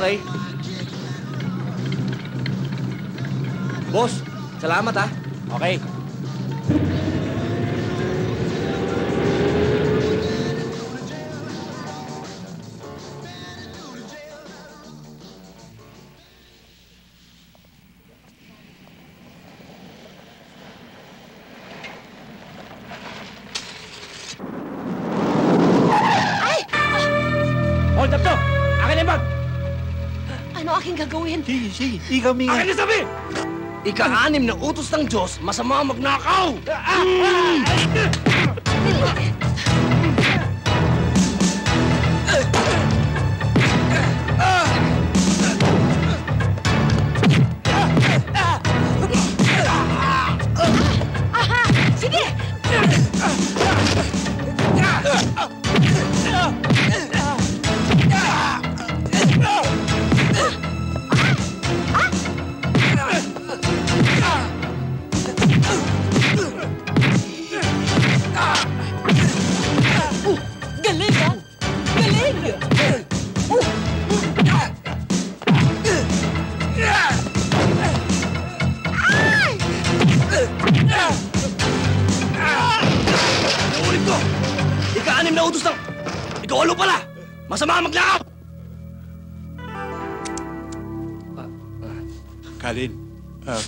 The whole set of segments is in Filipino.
Okay. Boss, salamat ha. Okay. Hold up to! Akin yung bag! Ano aking gagawin? Sige, ikaw minga. Akin yung sabi! Ika-6 na utos ng Diyos, masama magnakaw! Sige! Galing, ha? Galing! Naulit ko! Ika-6 na utos ng... Ika-8 pala! Masama magnakaw! Kalin,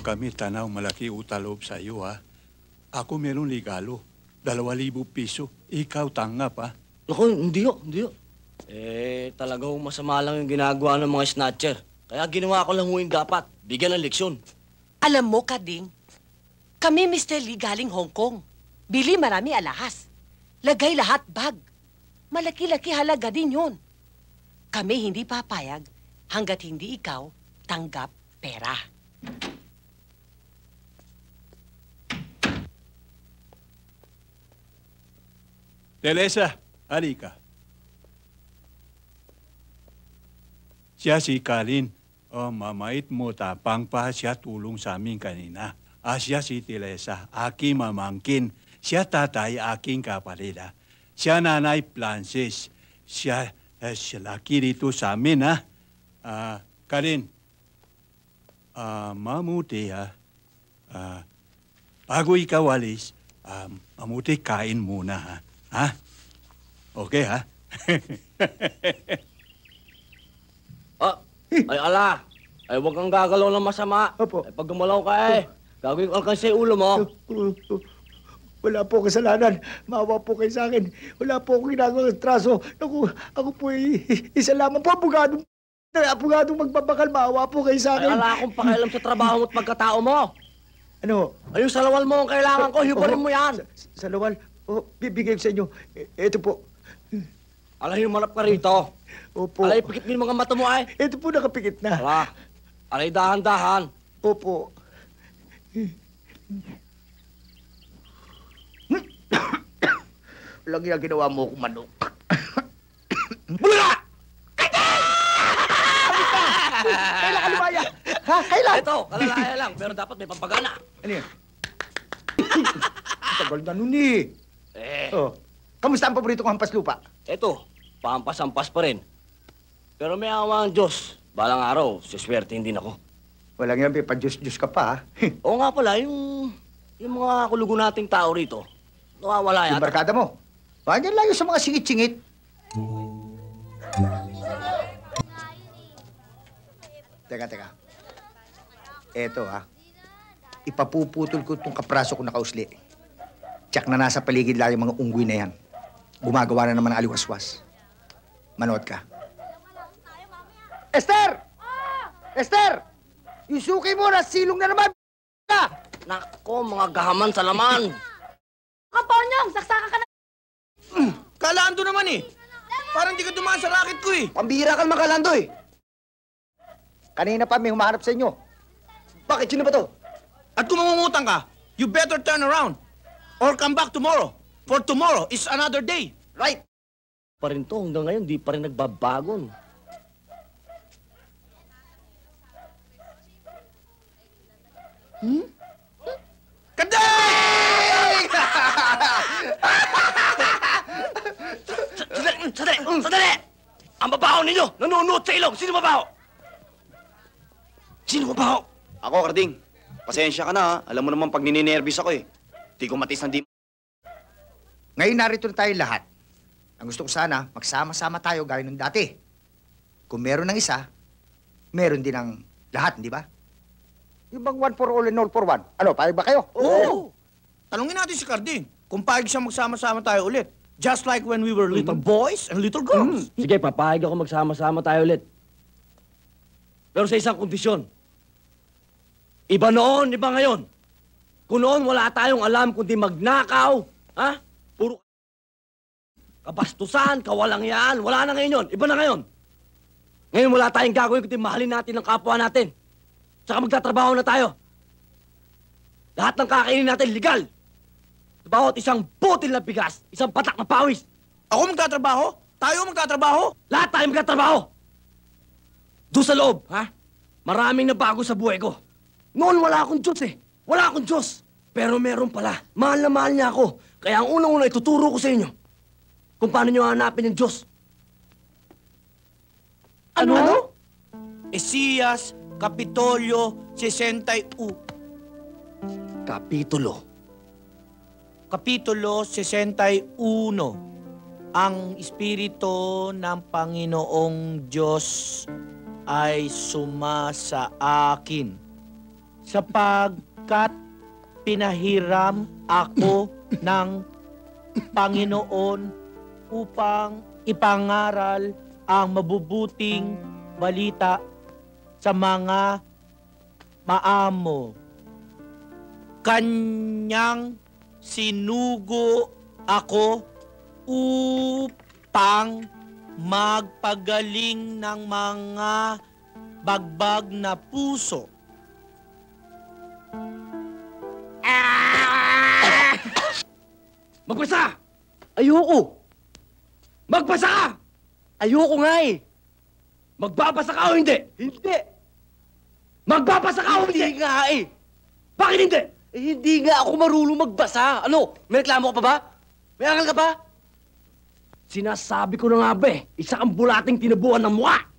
kami tanaw malaki utalob sa iyo, ha? Ako meron ligalo. 2,000 piso. Ikaw tanggap, ha? Naku, hindi ho. Talagang masama lang yung ginagawa ng mga snatcher. Kaya ginawa ko lang yung dapat. Bigyan ng leksyon. Alam mo, Kading, kami Mr. Lee galing Hong Kong. Bili marami alahas. Lagay lahat bag. Malaki-laki halaga din yun. Kami hindi papayag hanggat hindi ikaw tanggap pera. Teresa, halika. Siya si Kalin. Mamait mo, tapang pa siya tulong sa amin kanina. Siya si Teresa, aking mamangkin. Siya tatay, aking kapatid. Siya nanay Francis. Siya laki dito sa amin, ha? Kalin, mamuti, ha? Bago ikaw alis, mamuti kain muna, ha? Ha? Okay, ha? Ay ala! Ay huwag kang gagalaw ng masama. Opo. Ay pag gumalaw ka gagawin ko alkan sa ulo mo. Wala po kasalanan. Maawa po kayo sa akin. Wala po akong ginagawa ng traso. Ako po isa lamang po abogadong magbabakal. Maawa po kayo sa Ay akin. ala akong pakialam sa trabaho mo at pagkatao mo. Ano? Ay yung salawal mo ang kailangan ko, hibarin mo yan. Salawal? Bibigay ko sa inyo. Ito po. Ala humarap ka rito. Opo. Alay, pikit mo yung mga mata mo ay. Ito po nakapikit na. Ala, alay dahan-dahan. Opo. Walang ginawa mo kung manok. Bula! Kailan kalibaya? Ha? Kailan? Ito, kalalaya lang, pero dapat may pampagana. Ano yan? Tagal na nun eh. Oh. Kamusta ang paborito kong hampas lupa? Ito, pampas-ampas pa rin. Pero may awa ang Diyos. Balang araw, siswertein din ako. Walang yan, pa-Diyos-Diyos ka pa, ha? Oo nga pala, yung mga kulugo nating tao rito, nawawala Yung yata. barkada mo. Huwag yan lang yung sa mga singit-singit. Teka. Eto, ha? Ipapuputol ko itong kapraso ko na kausli. Tiyak na nasa paligid lang yung mga unggoy na yan. Gumagawa na naman ng aliwaswas. Manood ka. Esther! Esther! Yung suki mo, nasilong na naman! Nako, mga gahaman sa laman. Kaponyong, saksakan ka na! Kalando naman eh! Parang di ka dumaan sa racket ko eh! Pambihira ka makalando eh! Kanina pa may humahanap sa inyo. Bakit? Sino ba to? At kung mangungutang ka, you better turn around. Or come back tomorrow. For tomorrow is another day. Right! Pa rin to, hanggang ngayon, di pa rin nagbabagon. Kadeng! Sandali! Ang babaho ninyo! Nanonood sa ilong! Sino babaho? Sino ka ba ho? Ako, Karding. Pasensya ka na, ha? Alam mo naman pag nininervous ako, eh. Di ko matis ng di... Ngayon narito na tayo lahat. Ang gusto ko sana, magsama-sama tayo gaya nung dati. Kung meron ng isa, meron din ng lahat, di ba? Yung bang one for all and all for one? Ano, payag ba kayo? Oo! Tanungin natin si Carding kung payag siya magsama-sama tayo ulit. Just like when we were little boys and little girls. Sige, papayag ako magsama-sama tayo ulit. Pero sa isang kondisyon. Iba noon, iba ngayon. Kung noon wala tayong alam kundi magnakaw, ha? Puro kabastusan, kawalangyaan, wala na ngayon yun. Iba na ngayon. Ngayon wala tayong gagawin kundi mahalin natin ang kapwa natin. Tsaka magtatrabaho na tayo. Lahat ng kakainin natin, legal. Bawat isang butil na bigas, isang patak na pawis. Ako magtatrabaho? Tayo magtatrabaho? Lahat tayo magtatrabaho. Doon sa loob, ha? Maraming nabago sa buhay ko. Noon wala akong Diyos eh. Wala akong Diyos. Pero meron pala. Mahal na mahal niya ako. Kaya ang unang-una ituturo ko sa inyo kung paano niyo hanapin yung Diyos. Ano? Esiyas, Kapitolyo, 61. Kapitulo. Kapitulo 61. Ang Espiritu ng Panginoong Diyos ay sumasa akin sapagkat pinahiram ako ng Panginoon upang ipangaral ang mabubuting balita sa mga maamo. Kanyang sinugo ako upang magpagaling ng mga bagbag na puso. Magbasa! Ayoko! Magbasa ka! Ayoko nga eh! Magbabasa ka o hindi? Hindi! Magbabasa ka o hindi? Hindi nga eh! Bakit hindi? Eh, hindi nga ako marunong magbasa. Ano? May reklamo ka pa ba? May angal ka ba? Sinasabi ko na nga ba eh, isa kang bulating tinubuan ng mukha!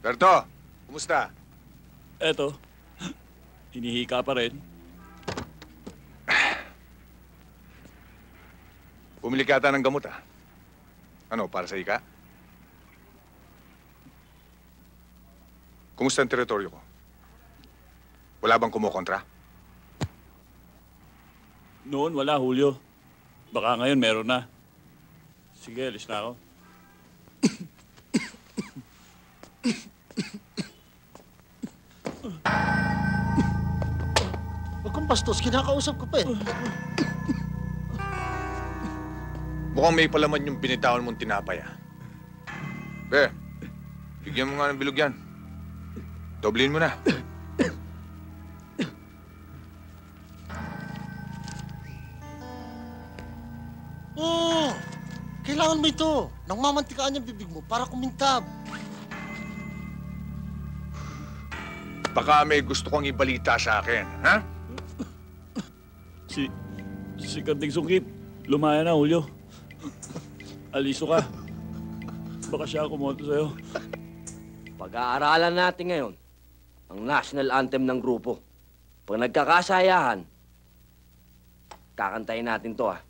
Berto, kumusta? Eto, hinihika pa rin. Bumili ka ata ng gamot, ah. Ano, para sa ika? Kumusta ang teritoryo ko? Wala bang kumukontra? Noon wala, Julio. Baka ngayon meron na. Sige, alis na ako. Huwag kang bastos, kinakausap ko pa eh. Mukhang may palaman yung binitawan mong tinapay, ah. Be, bigyan mo nga ng bilog yan. Doblin mo na. Kailangan mo ito. Nang mamantikaan yung bibig mo para kumintab. Baka may gusto kong ibalita sa akin, ha? Si Karding Sungkit, lumaya na, Julio. Aliso ka. Baka siya kumonto sa'yo. Pag-aaralan natin ngayon ang national anthem ng grupo. Pag nagkakasayahan, kakantayin natin to, ah.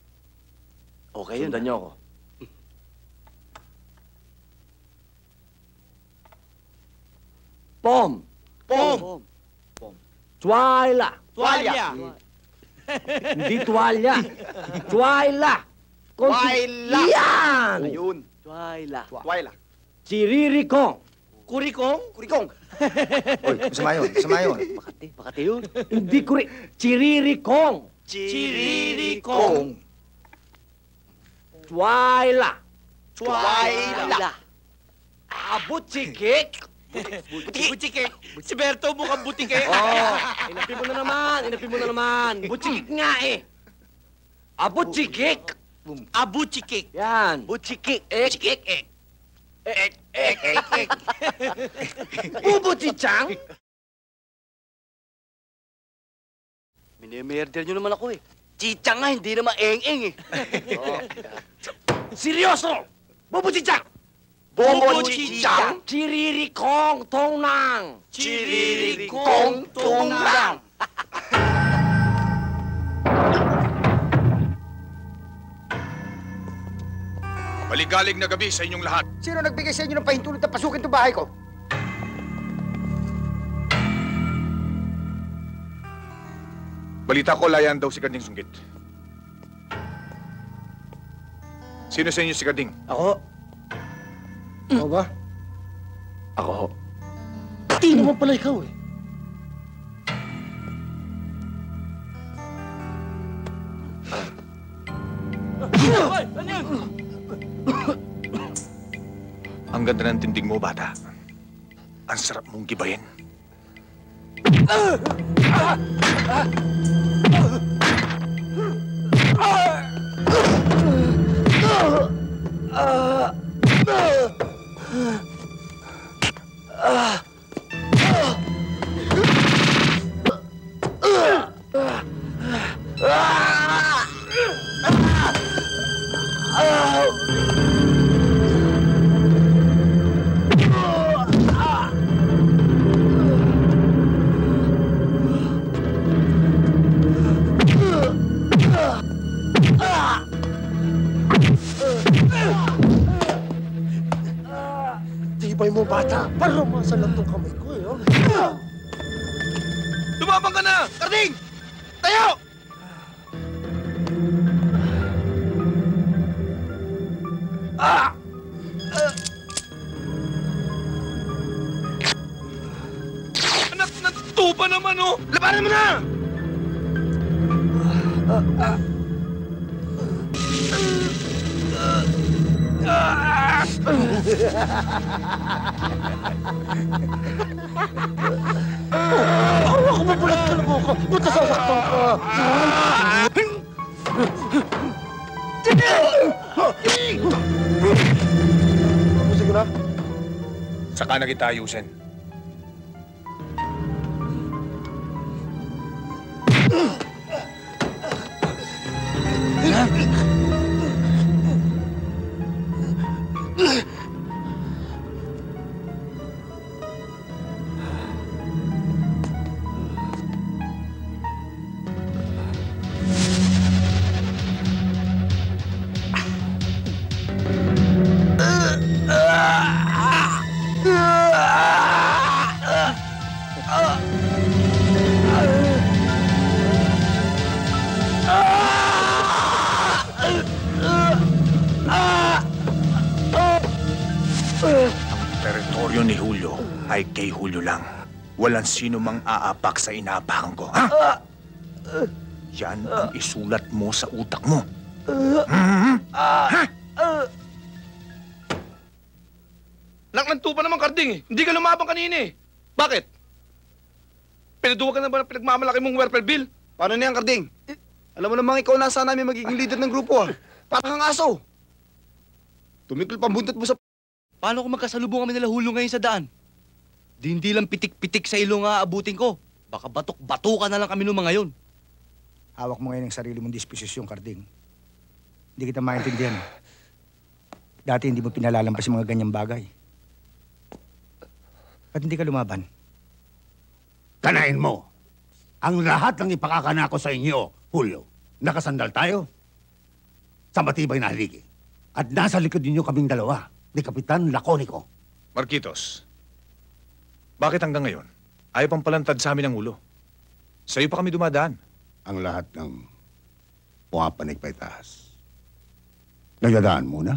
Okay yun. Sundan niyo ako. Pom! Pom! Tuwala! Tuwalya! Hindi tuwalya! Tuwala! Tuwala! Yan! Ayun. Twyla. Twyla. Siririkong! Kurikong? Kurikong. Oy, masama yun, masama yun. Makati yun. Hindi kuri... Chiririkong! Chiririkong! Tuwala! Twyla. Abutsikik! Butike! Si Berto mukhang butike! Oh, inapin mo na naman, inapin mo na naman. Butsikik nga eh. Abutsikik! Abuchikik! Yan. Butchikik. Ek, ek, ek. Ubuchichang? Minimerder nyo naman ako, eh. Chichang nga, hindi naman eng-eng eh. Seryoso! Bobo Chichang! Bobo Chichang! Chiririkong Tongnang! Chiririkong Tongnang! Maligalig na gabi sa inyong lahat. Sino nagbigay sa inyo ng pahintulot na pasukin itong bahay ko? Balita ko, layan daw si Gading Sunggit. Sino sa inyo si Gading? Ako? Ikaw ba? Ako? Di naman pala ikaw eh. Ang ganda ng tindig mo, bata. Ang sarap mong gibayin. Tibay mo, bata. Parumasa lang tong kamay ko eh. Oh. Lumabang ka na! Karding! Tayo! Anak ng tupa naman, oh! Labanan mo na! Awa ko, mabulat ka na mo ako. Ba't nasasaktan ka? Sige na. Saka na kita ayusin. Teritoryo ni Julio ay kay Julio lang. Walang sino mang aapak sa inaapakan ko, ha? Yan ang isulat mo sa utak mo. Ha? Anak ng tupa naman, Karding eh. Hindi ka lumabang kanina eh. Bakit? Pinaduwa ka na ba ng pinagmamalaki mong Werpel Bill? Paano na yan, Karding? Alam mo namang ikaw na sana namin magiging leader ng grupo, ah. Para kang aso. Tumikol pambuntot mo sa... Paano kung magkasalubong kami nila Hulyo ngayon sa daan? Di lang pitik-pitik sa ilong aabutin ko. Baka batok-batukan na lang kami nung mga yun. Hawak mo ngayon ang sarili mong disposisyon, Karding. Hindi kita maintindihan. Dati hindi mo pinalalampas yung mga ganyang bagay. Ba't hindi ka lumaban? Kanain mo. Ang lahat ng ipakakana ko sa inyo, Julio. Nakasandal tayo sa matibay na haligi. At nasa likod ninyo kaming dalawa, ni Kapitan Laconico. Marquitos, bakit hanggang ngayon ayaw pang palantad sa amin ang ulo? Sa'yo pa kami dumadaan. Ang lahat ng pumapanig pa itaas. Nagdadaan muna.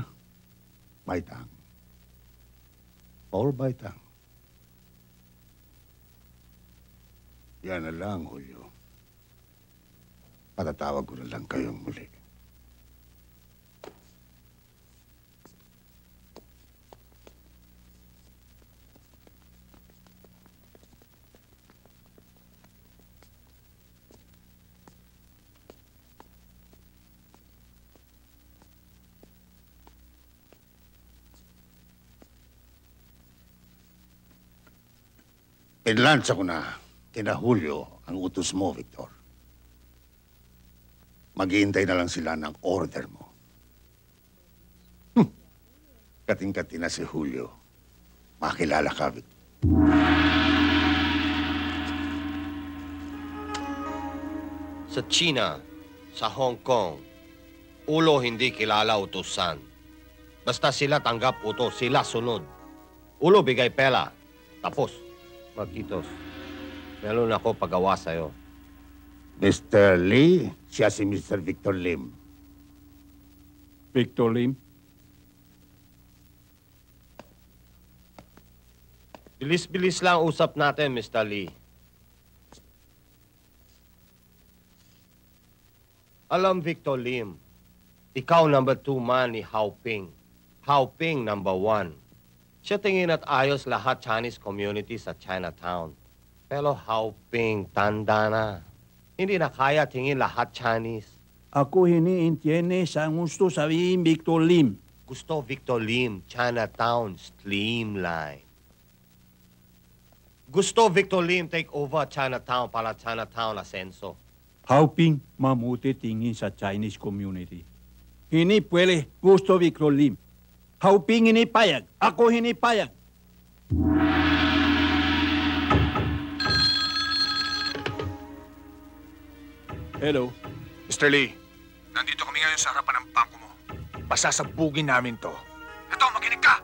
Baitang. Or baitang. Yan na lang, Julio. Patatawag ko na lang kayong muli. Pinlansa ko na kina Julio ang utos mo, Victor. Maghihintay na lang sila ng order mo. Kating-kati na si Julio. Makilala ka, Vic. Sa China, sa Hong Kong, ulo hindi kilala utusan. Basta sila tanggap utos, sila sunod. Ulo bigay pela. Tapos, Marquitos, meron ako pagawa sa'yo. Mr. Lee, siya si Mr. Victor Lim. Victor Lim? Bilis-bilis lang usap natin, Mr. Lee. Alam, Victor Lim, ikaw number 2 man ni Hao Ping. Hao Ping number 1. Siya tingin at ayos lahat Chinese community sa Chinatown. Pero Hao Ping, tanda na. Hindi na kaya tingin lahat Chinese. Ako hiniintiene sa gusto sabihin Victor Lim. Gusto Victor Lim, Chinatown, streamline. Gusto Victor Lim take over Chinatown para Chinatown asenso. Hauping mamuti tingin sa Chinese community. Hindi pwede gusto Victor Lim. Hauping hindi payag. Ako hindi payag. Hello. Mr. Lee, nandito kami ngayon sa harapan ng bangko mo. Pasasabugin namin to. Ito, makinig ka!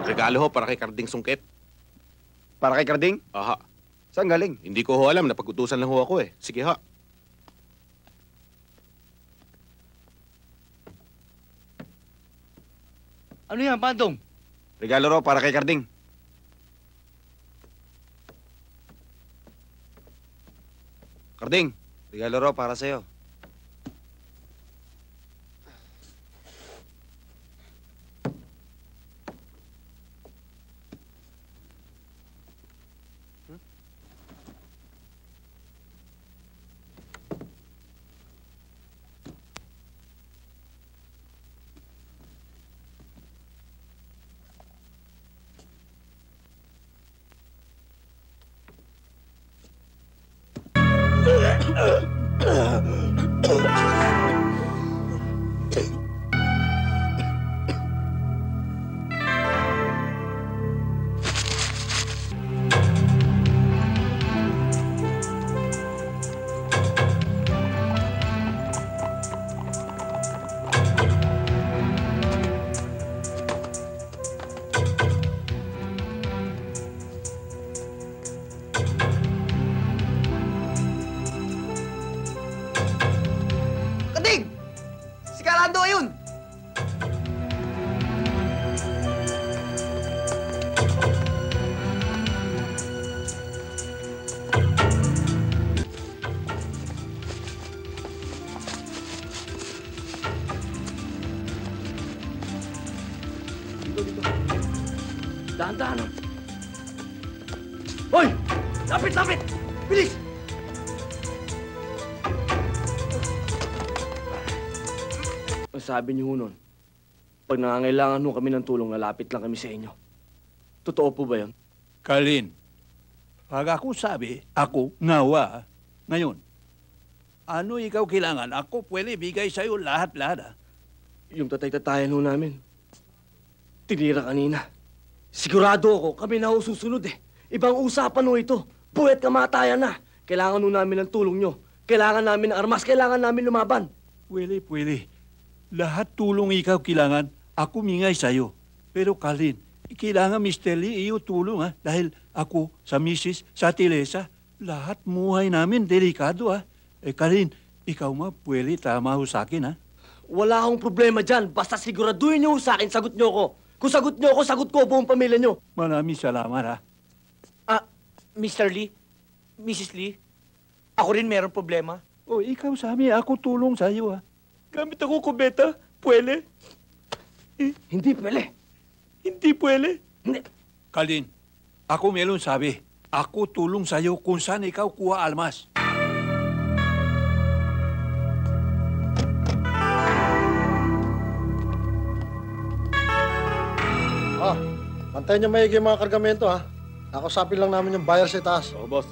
Regalo ho para kay Karding Sungkit. Para kay Karding? Aha. Saan galing? Hindi ko ho alam, napag-utusan lang ho ako eh. Sige ha. Ano yan, Bandong? Regalo raw para kay Karding. Karding, regalo raw para sa'yo. Karding! Si Kalando ayun! Dahan-dahan. Hoy! Lapit, lapit! Bilis! Ang sabi niyo ho nun, pag nangangailangan ho kami ng tulong, nalapit lang kami sa inyo. Totoo po ba yun? Kalin, pag ako sabi, ako ngawa. Ngayon, ano ikaw kailangan? Ako pwede bigay sa'yo lahat-lahat. Yung tatay-tatayan ho namin, tinira kanina. Sigurado ako, kami na ho susunod eh. Ibang usapan ho ito. Buwet kamatayan na. Kailangan ho namin ng tulong nyo. Kailangan namin ng armas. Kailangan namin lumaban. Pwede. Lahat tulong ikaw kailangan, ako mingay sa'yo. Pero Kalin, kailangan Mr. Lee iyo tulong ha. Dahil ako, sa misis, sa Tilesa, lahat muhay namin delikado ha. Kalin, ikaw pwede tama ho sa akin ha. Wala akong problema dyan. Basta siguraduhin nyo sa akin, sagot nyo ko. Kung sagot nyo ako, sagot ko buong pamilya nyo. Maraming salamat ha. Mr. Lee, Mrs. Lee, ako rin meron problema. O ikaw sabi, ako tulong sa'yo ha. Gamit ako kubeta, pwede? Hindi pwede. Hindi pwede. Hindi. Kalin, ako meron sabi, ako tulong sa'yo kung saan ikaw kuha almas. Antayin niyo maigi yung mga kargamento, ha? Nakausapin lang namin yung buyer sa itaas. Oo, boss.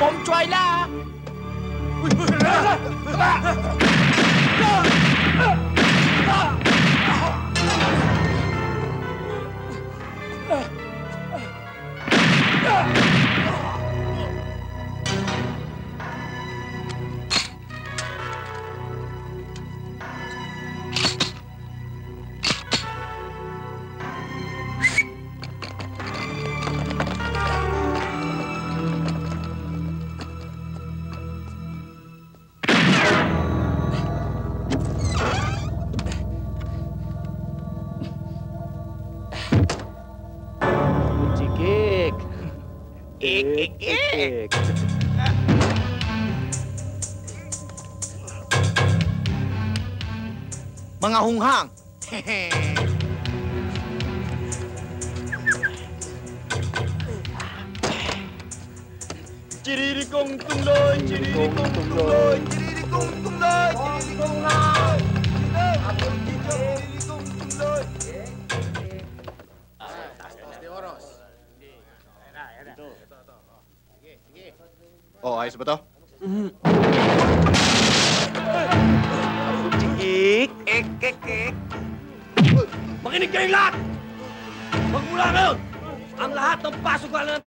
Bom choy la! Ik. Mga hunghang! Chiririkong tungloy, chiririkong tungloy, chiririkong tungloy, chiririkong tungloy. Chiririkong tungloy. Oh, ayos ba to? Ik. Makinig kayong lahat! Magmula ngayon, ang lahat ng pasukan ng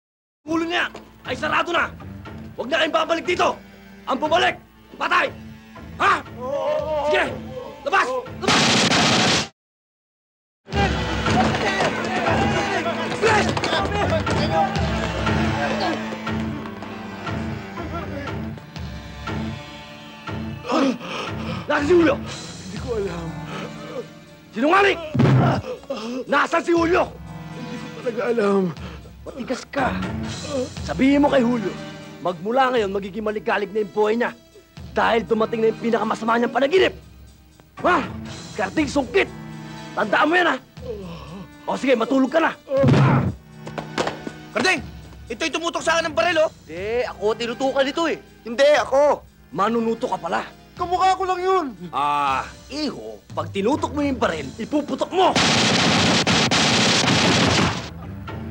ulo niya ay sarado na. Huwag na kayong babalik dito. Ang bumalik, patay! Ha? Sige! Labas! Labas! Nasaan si Julio? Hindi ko alam. Sinungaling! Nasaan si Julio? Hindi ko talaga alam. Matigas ka. Sabihin mo kay Julio, magmula ngayon magiging maligalig na yung buhay niya dahil dumating na yung pinakamasama niyang panaginip. Ha? Karting sungkit. Tandaan mo yan, ha? O sige, matulog ka na. Karding! Ito'y tumutok sa akin ng baril, oh! Hindi, ako tinutukan nito eh. Hindi, ako! Manunuto ka pala. Kamukha ko lang yun. Iho, pag tinutok mo yung baril, ipuputok mo!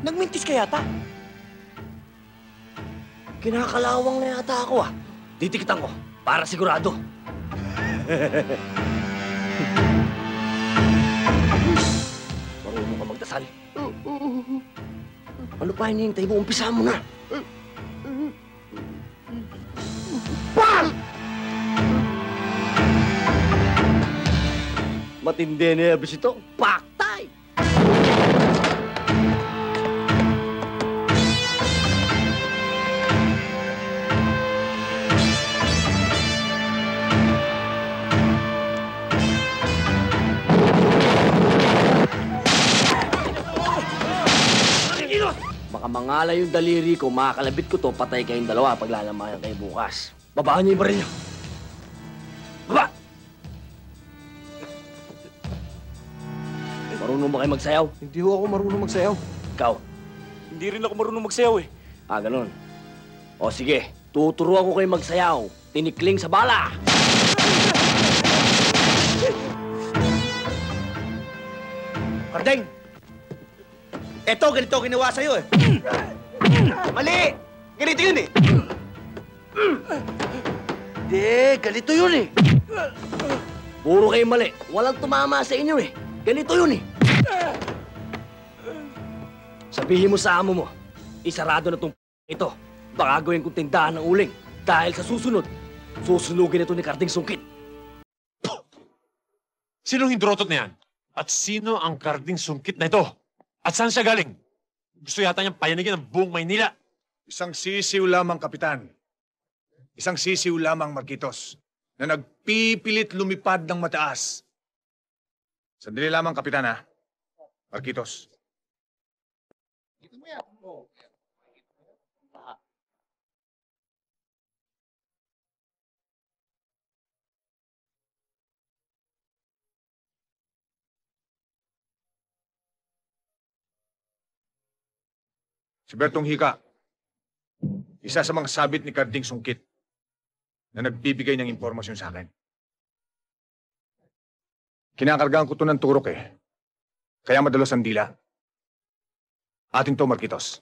Nagmintis ka yata. Kinakalawang na yata ako, ah. Titikitan ko, para sigurado. Marunong ka magdasal. Ano pa hinihintay mo? Umpisa mo na. Bam! Matindi na yung ito. Paktay! Baka mangala yung daliri ko, makakalabit ko to, patay kayong dalawa pag lalamayan kayo bukas. Babaan niyo yung baril niyo. Baba! Marunong ba kayo magsayaw? Hindi ho ako marunong magsayaw. Ikaw? Hindi rin ako marunong magsayaw eh. Ganun. O sige, tuturuan ko kayo magsayaw. Tinikling sa bala! Karding! Eto, ganito ginawa sa'yo, eh. Mali! Ganito yun eh! Hindi, ganito yun eh. Puro kayo mali. Walang tumama sa inyo eh. Ganito yun eh. Sabihin mo sa amo mo, isarado na tong ito. Baka gawin kong tindahan ng uling. Dahil sa susunod, susunugin ito ni Karding Sungkit. Sinong hindrotot na yan? At sino ang Karding Sungkit na ito? At saan siya galing? Gusto yata niyang payanigin ang buong Maynila. Isang sisiw lamang, Kapitan. Isang sisiw lamang, Marquitos, na nagpipilit lumipad ng mataas. Sandali lamang, Kapitan, ha? Marquitos. Si Bertong Hika, isa sa mga sabit ni Karding Sungkit na nagbibigay ng impormasyon sa akin. Kinakargaan ko to ng turok eh. Kaya madalos ang dila. Atin to, Marquitos.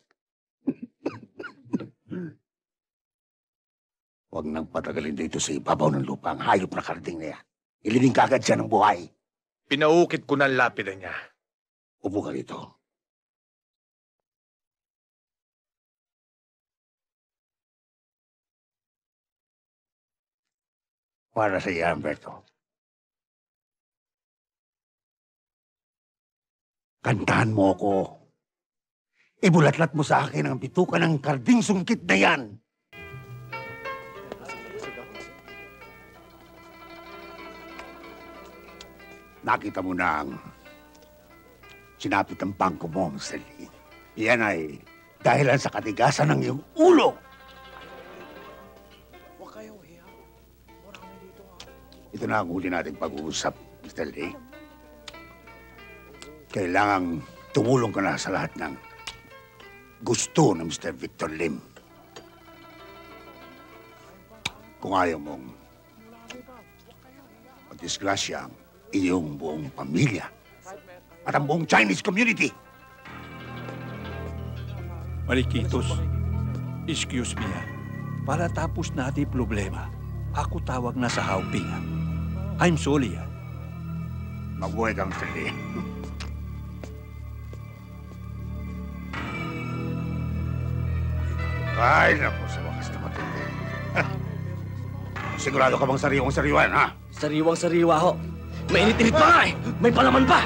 Huwag nang patagalin dito sa ibabaw ng lupa ang hayop na Karding na yan. Ilibing kagad siya ng buhay. Pinaukit ko na ang lapidan niya. Upo ka rito. Para sa iyo, Humberto. Kantahan mo ako. Ibulatlat mo sa akin ang bituka ng Karding Sungkit na yan. Nakita mo na ang sinapit ng bangko mo, Mr. Lee. Yan ay dahilan sa katigasan ng iyong ulo. Ito na ang huli nating pag-uusap, Mr. Lee. Kailangang tumulong ka na sa lahat ng gusto ng Mr. Victor Lim. Kung ayaw mong magdisgrasya ang iyong buong pamilya at ang buong Chinese community. Marquitos, excuse me Para tapos natin problema, ako tawag na sa Hauping I'm sorry Mabuhay kang Mr. Lee. Ay, naku, sa wakas na matindi. Sigurado ka bang sariwang-sariwan, ha? Sariwang-sariwa ho. Mainit-init pa nga eh! May palaman pa!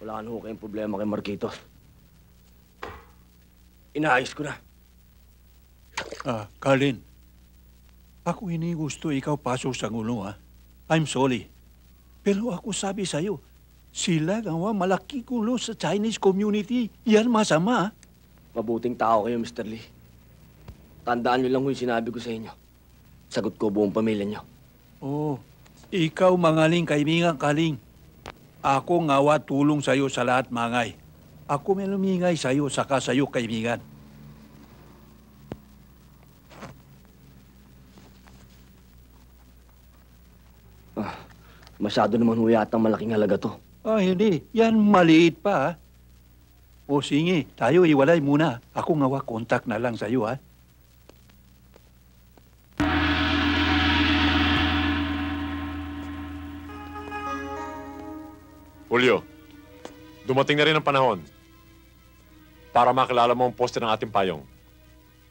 Wala ka na ho kayong problema kay Marquitos. Inaayos ko na. Carlin. Ako hindi gusto ikaw pasok sa gulo, ha? I'm sorry. Pero ako sabi sa'yo, sila gawa malaki gulo sa Chinese community. Yan masama, ha? Mabuting tao kayo, Mr. Lee. Tandaan niyo lang ho yung sinabi ko sa inyo. Sagot ko buong pamilya niyo. Oh, ikaw mangaling kaibigan, Kaling. Ako ngawa tulong sa'yo sa lahat mangay. Ako may lumingay sa'yo, saka sa'yo kaibigan. Masyado naman ho yatang malaking halaga to. Hindi. Yan maliit pa, ha? O sige, tayo iwalay muna. Ako ngawa kontak na lang sa'yo, ha? Julio, dumating na rin ang panahon para makilala mo ang poste ng ating payong,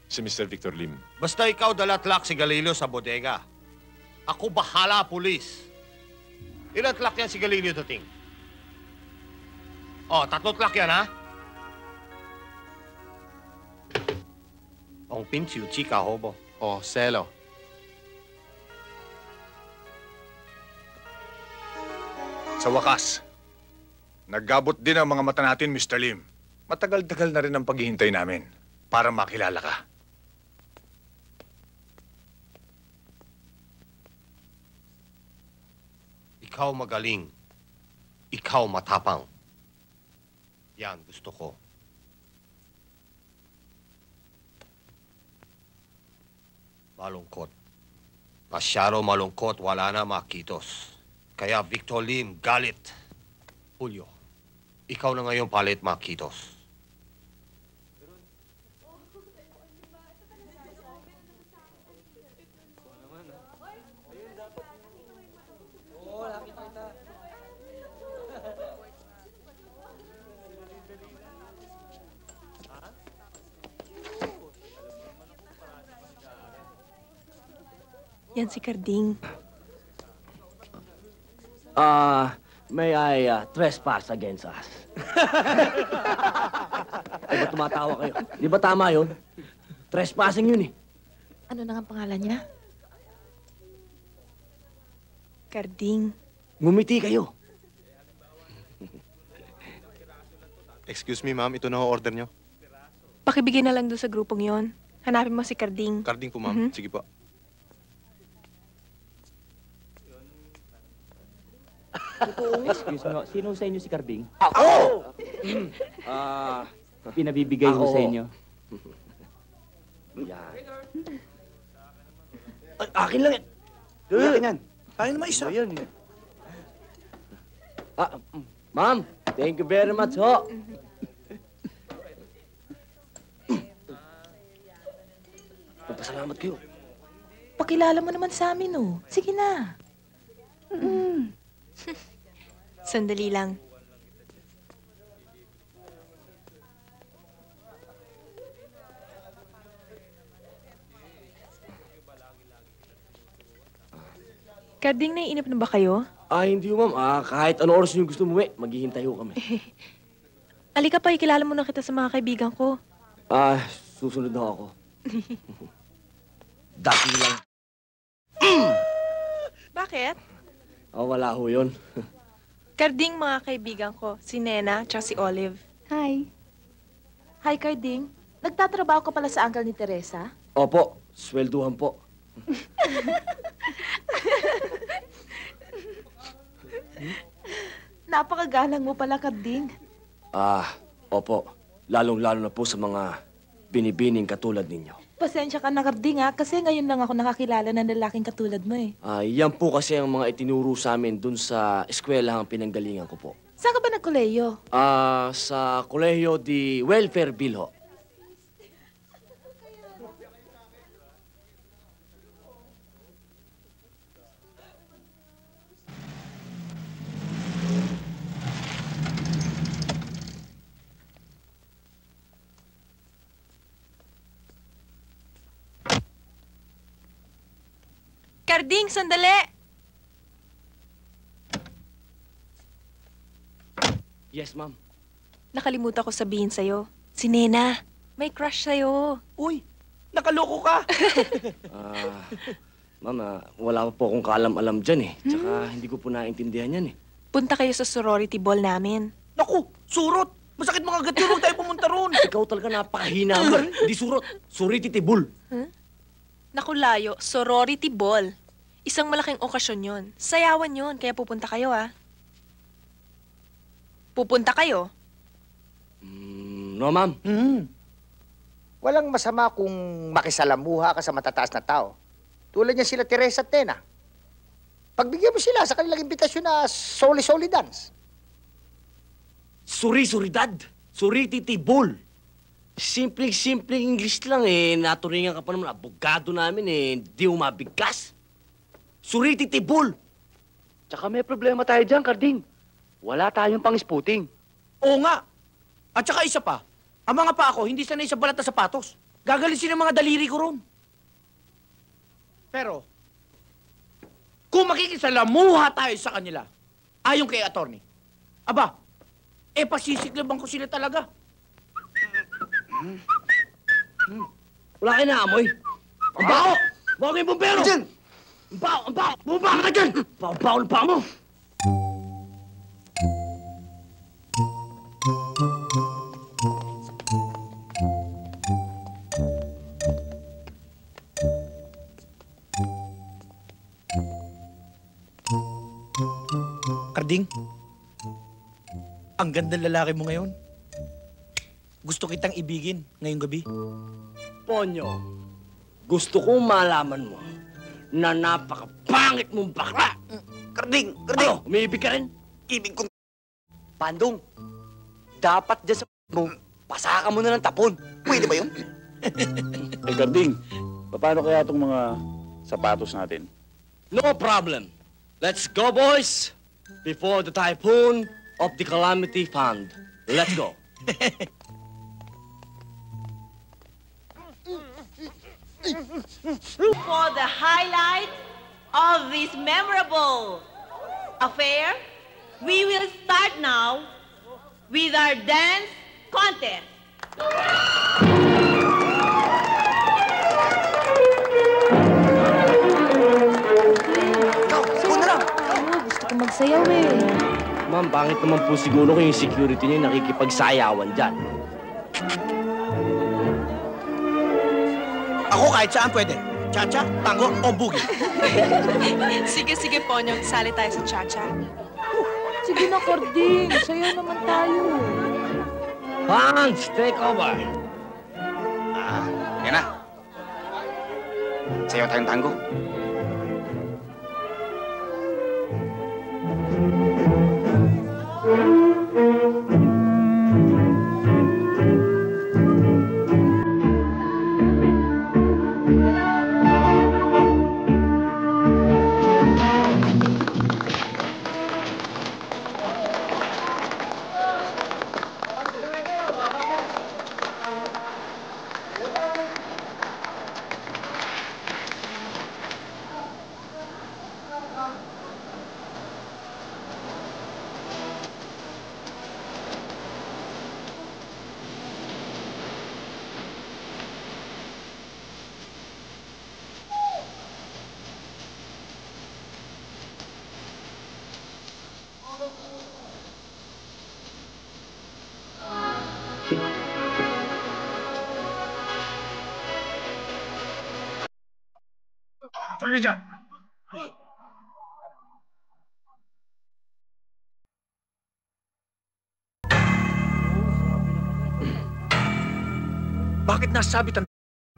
si Mr. Victor Lim. Basta ikaw dalatlak si Galileo sa bodega. Ako bahala, pulis. Ilan tlak yan si Galileo dating? Oh, 3 tlak yan, ha? Ang pinsiw, chika, hobo. Oh, Selo. Sa wakas, naggabot din ang mga mata natin, Mr. Lim. Matagal-tagal na rin ang paghihintay namin para makilala ka. Ikaw magaling. Ikaw matapang. Yan, gusto ko. Malungkot. Masyado malungkot, wala na Marquitos. Kaya Victor Lim, galit. Julio, ikaw na ngayon palit Marquitos. Yan si Carding. May I trespass against us? Ay, ba't tumatawa kayo? Di ba tama yun? Trespassing yun eh. Ano na nga pangalan niya? Carding. Ngumiti kayo. Excuse me, ma'am. Ito na ho order nyo. Pakibigay na lang doon sa grupong yon. Hanapin mo si Carding. Carding po, ma'am. Sige po. Excuse me, sino sa inyo si Carding? Ako! Pinabibigay ko sa inyo. Yan. Akin lang yan. Akin yan. Akin naman isa. Ayan. Ma'am, thank you very much, ho. Magpasalamat kayo. Pakilala mo naman sa amin, oh. Sige na. Sandali lang. Carding, naiinip na ba kayo? Hindi ho, ma'am. Kahit ano oras nyo gusto umuwi, maghihintay ho kami. Alika pa, ikilala mo na kita sa mga kaibigan ko. Susunod na ako. Dati lang. Bakit? Wala ho yun. Carding, mga kaibigan ko. Si Nena, tsaka si Olive. Hi. Hi, Carding. Nagtatrabaho ka pala sa uncle ni Teresa? Opo, swelduhan po. Napakagalang mo pala, Carding. Opo. Lalong-lalo na po sa mga binibining katulad ninyo. Pasensya ka na, Carding, ha? Kasi ngayon lang ako nakakilala ng lalaking katulad mo, eh. Yan po kasi ang mga itinuro sa amin dun sa eskwelahang pinanggalingan ko po. Saan ka ba nagkoleyo? Sa Colegio de Welfare Bilho. Carding, sandali! Yes, ma'am. Nakalimutan ko sabihin sa'yo. Si Nena, may crush sa'yo. Uy, nakaloko ka! Ma'am, wala pa po akong kaalam-alam dyan eh. Tsaka hindi ko po naintindihan yan eh. Punta kayo sa sorority ball namin. Naku, surot! Masakit mga gat yun, huwag tayo pumunta ron. Ikaw talaga napakahina mo. Hindi surot, suriti tibul. Naku, layo, sorority ball. Isang malaking okasyon yon. Sayawan yon, kaya pupunta kayo, ah. Pupunta kayo? No, ma'am. Walang masama kung makisalamuha ka sa matataas na tao. Tulad niya sila Teresa at Nena. Pagbigyan mo sila sa kanilang imbitasyon na soli-soli dance. Suri-suridad. Suriti-tibul. Simpleng-simpleng English lang eh. Naturingan ka pa naman. Abogado namin eh. Hindi umabigkas. Suriti-tibul. Tsaka may problema tayo dyan, Carding. Wala tayong pang-spooting. Oo nga. At saka isa pa, ang mga pa ako hindi sanay sa balat na sapatos. Gagalisin ang mga daliri ko ron. Pero, kung makikisalamuha tayo sa kanila, ayon kay attorney, aba, pasisikliban ko sila talaga. Wala kayo naamoy. Ang bao! Bawa kayong bumbero! Diyan! Ang bao! Ang bao! Bumaba ka dyan! Bao-bao ng paa mo! Carding, ang gandang lalaki mo ngayon. Gusto kitang ibigin ngayong gabi. Ponyo, gusto kong malaman mo na napakapangit mong bakla. Carding! Ano? Umiibig ka rin? Ibig kong... Pandong, dapat dyan sa mo, pasaka mo na ng tapon. Pwede ba yun? Carding, paano kaya itong mga sapatos natin? No problem. Let's go, boys! Before the typhoon of the Calamity Fund. Let's go. For the highlight of this memorable affair, we will start now with our dance contest. Gusto ko magsayaw eh. Ma'am, bakit naman po siguro kung yung security niyo nakikipagsayawan dyan? Ako kahit saan pwede. Cha-cha, tango, o boogie. Sige, Ponyo. Sali tayo sa cha-cha. Sige na, Carding. Sayaw naman tayo. Hans, take over. Yan na. Sayaw tayong tango. Tuloy dyan! Bakit nasabit ang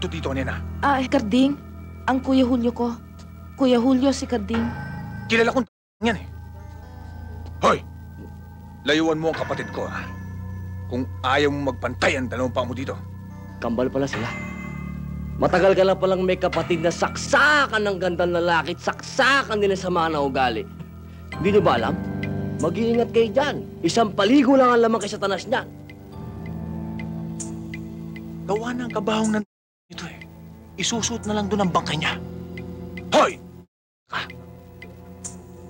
dito, Nena? Carding. Ang Kuya Julio ko. Kuya Julio si Carding. Kilala kong yan eh. Hoy! Layuan mo ang kapatid ko, ha? Kung ayaw mo magpantay ang dalawang paa mo dito. Kambal pala sila. Matagal ka na palang may kapatid na saksakan ng gandang lalaki at saksakan din ang sama na ugali. Hindi niyo ba alam? Mag-iingat kayo dyan. Isang paligo lang ang lamang kay Satanas niyan. Gawa ng kabahong ng ito eh. Isusuot na lang doon ang bangkay niya. Hoy!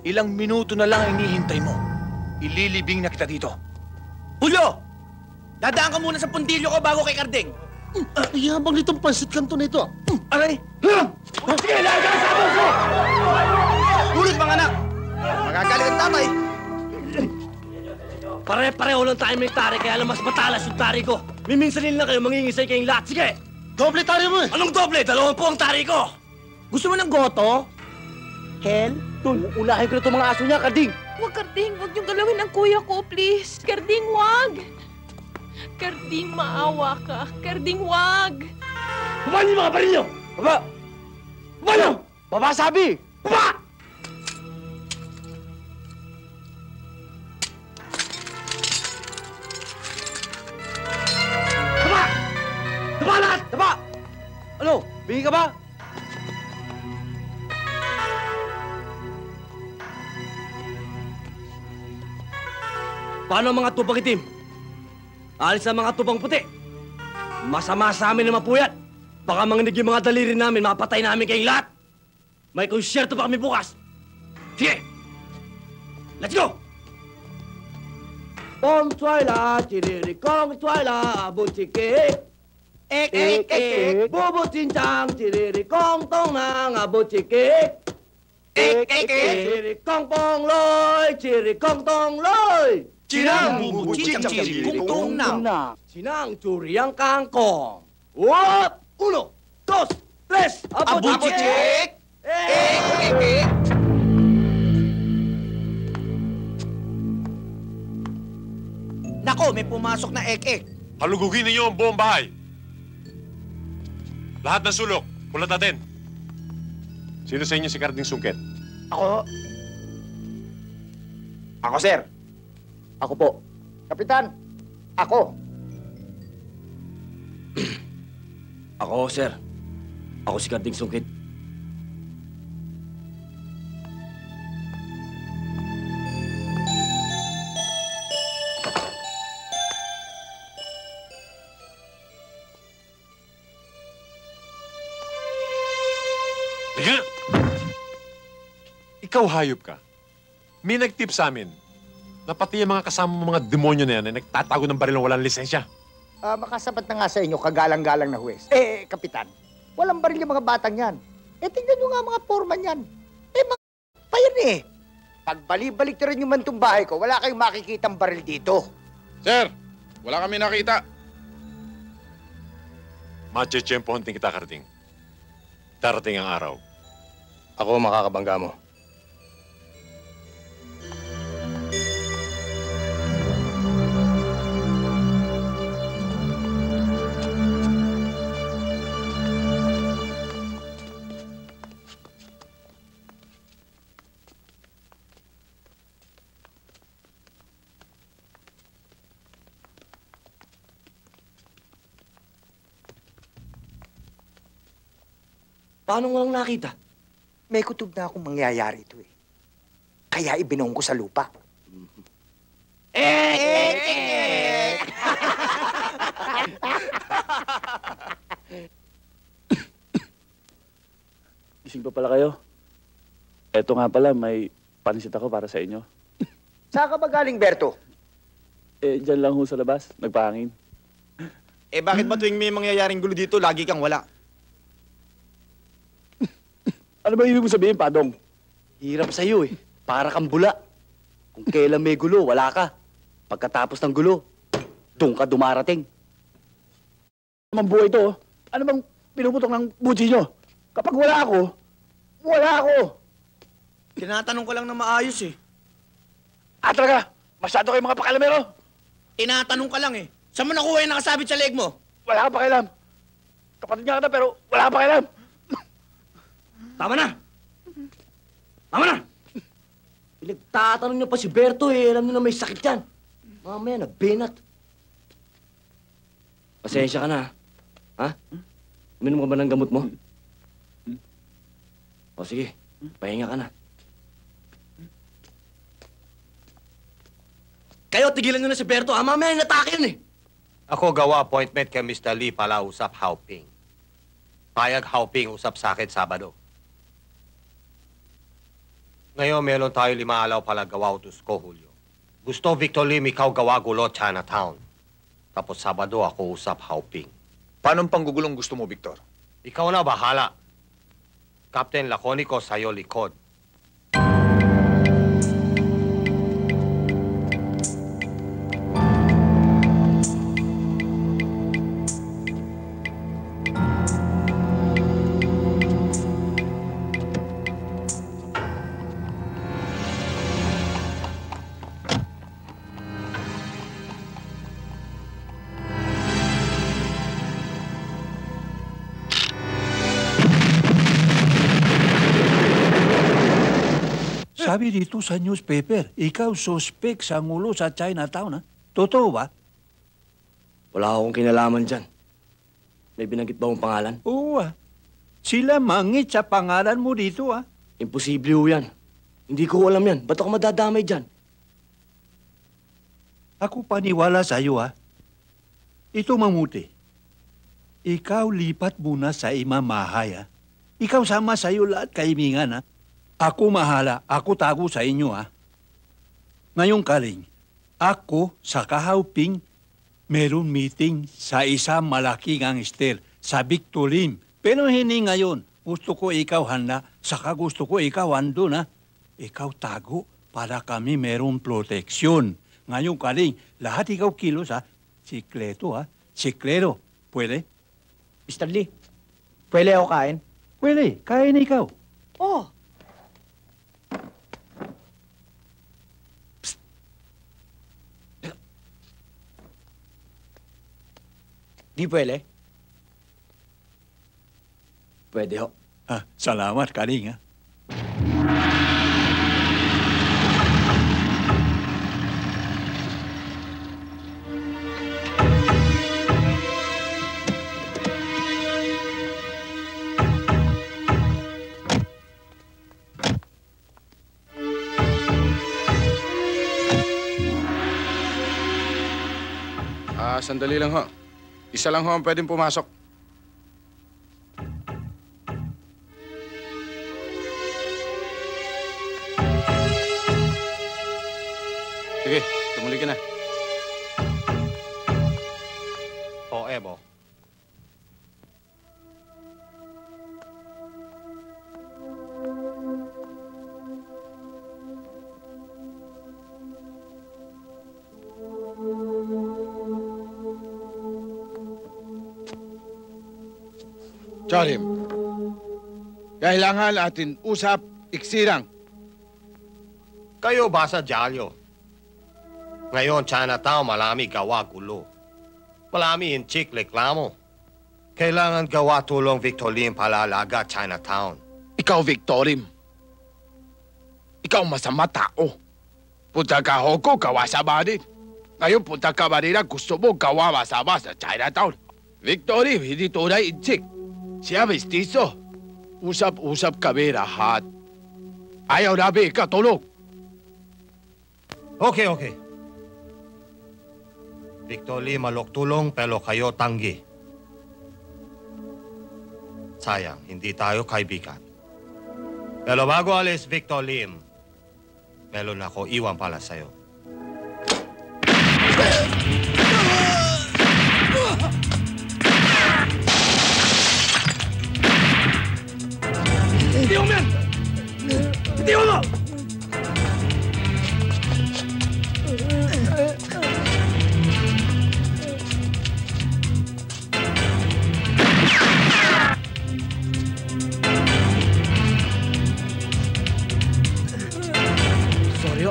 Ilang minuto na lang ang inihintay mo. Ililibing na kita dito. Julio! Dadaan ka muna sa pundilyo ko bago kay Carding. Yabang nitong pansit kanto nito. Aray! Sige, laga sa puso! Ulit mga anak! Magagalit ang tatay. Pare-pareho lang tayo may tari, kaya alam mas matalas yung tari ko. Miminsanin lang kayo, mangingisay kayong lahat. Sige! Doble tari mo eh! Anong doble? 2 ang tari ko! Gusto mo ng goto? Hell? Ulahin ko na itong mga aso niya, Carding! Huwag, Carding. Huwag niyong galawin ang kuya ko, please. Carding, wag! Carding, maawa ka. Carding, wag! Baba niyo mga baril niyo! Baba! Baba niyo! Baba sabi! Baba! Baba! Baba lahat! Baba! Ano? Bingi ka ba? Paano ang mga tubang itim? Alis ang mga tubang puti. Masama sa amin na mapuyat. Baka manginig yung mga daliri namin, mapatay namin kayong lahat. May konsyerto pa kami bukas. Sige! Let's go! Kong Twyla, chiririkong Twyla, abutsikik. Ek, ek, ek, ek. Bubu cincang, chiririkong tong nang abutsikik. Ek, ek, ek. Chirikong pong loy, chirikong tong loy. Cinang bubu cincang, chirikong tong nang. Sinang curiang kangkong. Wop! 1, 2, 3, abutsikik. Ek, ek, ek. Nako, may pumasok na ek-ek. Halugugin ninyo ang buong bahay. Lahat ng sulok, pulat natin. Sino sa inyo si Carding Sungkit? Ako. Ako, sir. Ako po. Kapitan. Ako. Ako, sir. Ako si Carding Sungkit. Ikaw hayop ka. May nag-tip sa amin na pati yung mga kasama mo mga demonyo na yan ay nagtatago ng baril ng walang lisensya. Makasabat na nga sa inyo, kagalang-galang na huwes. Kapitan, walang baril yung mga batang yan. Tingnan nyo nga mga foreman yan. Mga pa yan eh. Pag balik na rin yung mantong bahay ko, wala kayong makikitang baril dito. Sir, wala kami nakita. Matsyempohan din kita, Karding. Darating ang araw. Ako makakabangga mo. Paano walang nakita? May kutob na akong mangyayari ito eh. Kaya ibinong ko sa lupa. Gising pa pala kayo. Eto nga pala, may pansit ako para sa inyo. Saan ka ba galing, Berto? Dyan lang ho sa labas. Nagpahangin. Bakit ba tuwing may mangyayaring gulo dito, lagi kang wala? Ano ba ibig mo sabihin, Padong? Hirap sa'yo eh. Para kang bula. Kung kailan may gulo, wala ka. Pagkatapos ng gulo, doon ka dumarating. Ano bang buhay ito? Ano bang pinuputok ng butsi nyo? Kapag wala ako, wala ako. Tinatanong ko lang na maayos eh. Talaga? Masyado kayo mga pakalamero? Tinatanong ka lang eh. Saan mo nakuha yung nakasabit sa leg mo? Wala ka pakialam. Kapatid nga kita pero wala ka pakialam. Tama na! Tama na! Pinagtatanong niyo pa si Berto eh. Alam niyo na may sakit yan. Mamaya na, benat. Pasensya ka na, ha? Uminom ka ba ng gamot mo? O sige, pahinga ka na. Kayo, tigilan niyo na si Berto, ha? Mamaya natake yun eh. Ako gawa appointment kay Mr. Lee pala usap Haoping. Payag Haoping usap sa akin Sabado. Ngayon, meron tayo 5 alaw pala gawa utos ko, Julio. Gusto, Victor Lim, ikaw gawa gulo Chinatown. Tapos Sabado, ako usap Haoping. Paano panggugulong gusto mo, Victor? Ikaw na, bahala. Captain Laconico, sa'yo likod. Sabi dito sa newspaper, ikaw suspect sa ngulo sa Chinatown, ha? Totoo ba? Wala akong kinalaman dyan. May binanggit ba akong pangalan? Oo, Sila mangit sa pangalan mo dito, ha? Imposible ho yan. Hindi ko alam yan. Ba't ako madadamay dyan? Ako paniwala sa'yo, ha? Ito mamuti. Ikaw lipat muna sa imamahay, ha? Ikaw sama sa'yo lahat kaibigan, ha? Ako mahala, ako tago sa inyo, ha? Ngayong Kaling, ako sa Haoping, meron meeting sa isang malaking gangster sa Victor Lim. Pero hindi ngayon. Gusto ko ikaw handa, saka gusto ko ikaw andun, ha? Ikaw tago para kami meron proteksyon. Ngayong Kaling, lahat ikaw kilos, ha? Sikleto, ha? Siklero. Pwede? Mr. Lee, pwede ako kain? Pwede. Kain ikaw. Oh. Di pwede? Pwede ho. Salamat, Kaling, ha? Sandali lang ho. Isa lang ho ang pwedeng pumasok. Halika na. O, Ebo. Charim, kailangan atin usap iksirang. Kayo ba sa dyaryo? Ngayon, Chinatown, malami gawa gulo. Malami inchik reklamo. Kailangan gawa tulong Victor Lim palalaga Chinatown. Ikaw, Victorim. Ikaw masama tao. Punta ka Hong Kong, gawa sa Manila. Ngayon, punta ka Manila, gusto mo gawa masama sa Chinatown. Victorim, hindi tunay inchik. Siya mestizo. Usap-usap kami lahat. Ayaw namin ikatulog. Okay. Victor Lim malok tulong pero kayo tanggi. Sayang, hindi tayo kaibigan. Pero bago alis, Victor Lim, meron ako iwan pala sa'yo. Hindi mo yan! Hindi mo! Sorry,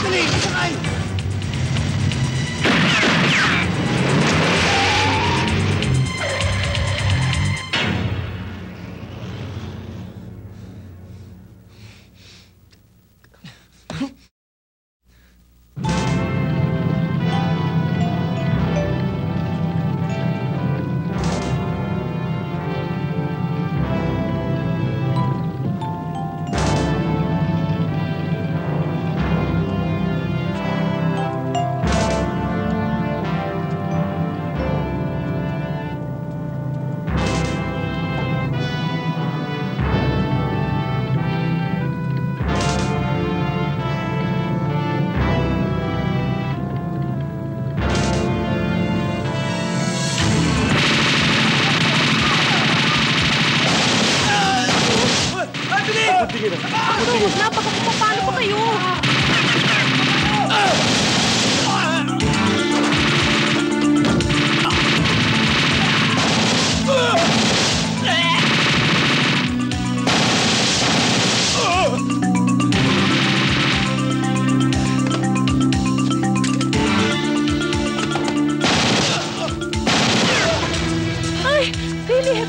Dali! Sakay! Paano ba kayo? Ay, Philip!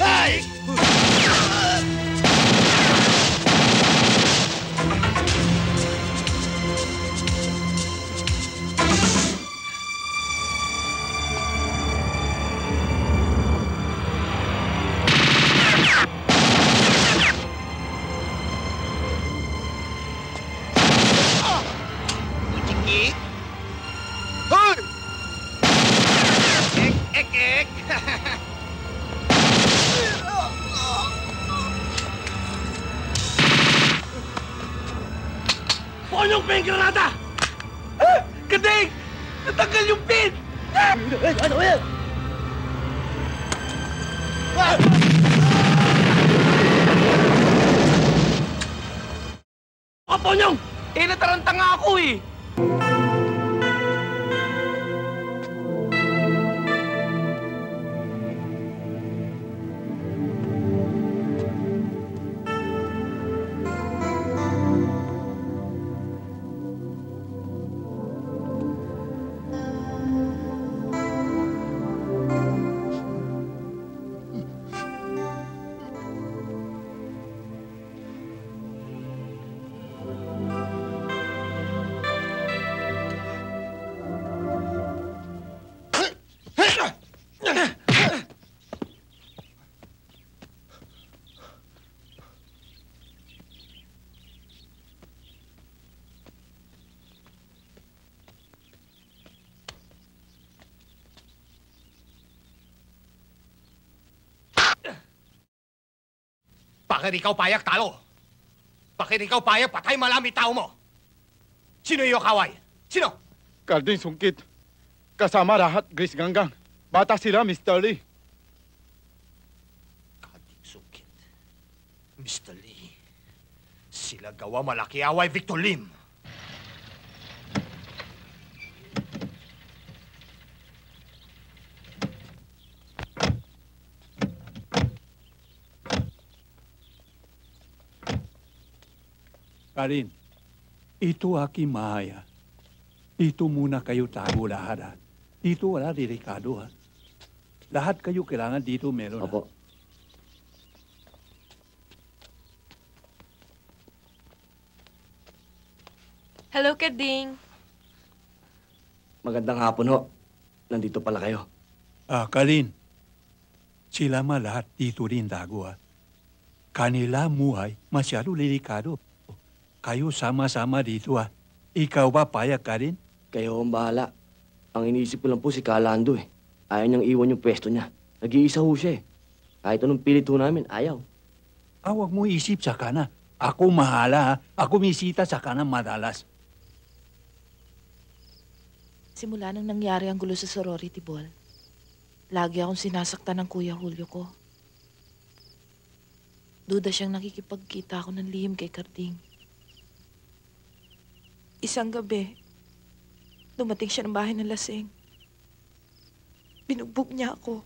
Hey! Chiki? Hoy! Ek! Ponyong pin granada! Kading! Natanggal yung pin! Ano yan? Ponyong! Nataranta nga ako eh! Bakit ikaw payak talo? Bakit ikaw payak patay malami tao mo? Sino yung kaway? Sino? Karding Sungkit. Kasama lahat, Grace Ganggang. Bata sila, Mr. Lee. Karding Sungkit. Mr. Lee. Sila gawa malaki away, Victor Lim. Karin, ito aking mahaya. Dito muna kayo tago lahat, ha? Dito wala delikado, ha? Lahat kayo kailangan dito meron. Opo. Hello, Karding. Magandang hapon ho. Nandito pala kayo. Kalin, sila lahat dito rin tago, ha? Kanila muhay masyado delikado. Kayo sama-sama dito, ha? Ikaw ba payak ka rin? Kayo ang bahala. Ang iniisip ko lang po si Kalando, eh. Ayaw niyang iwan yung pwesto niya. Nag-iisa ho siya, eh. Kahit anong pilit ho namin, ayaw. Huwag mo isip sa kana. Ako mahala, ha? Ako misita sa kana madalas. Simula nang nangyari ang gulo sa sorority ball, lagi akong sinasaktan ng Kuya Julio ko. Duda siyang nakikipagkita ako ng lihim kay Karding. Isang gabi, dumating siya ng bahay ng lasing. Binugbog niya ako.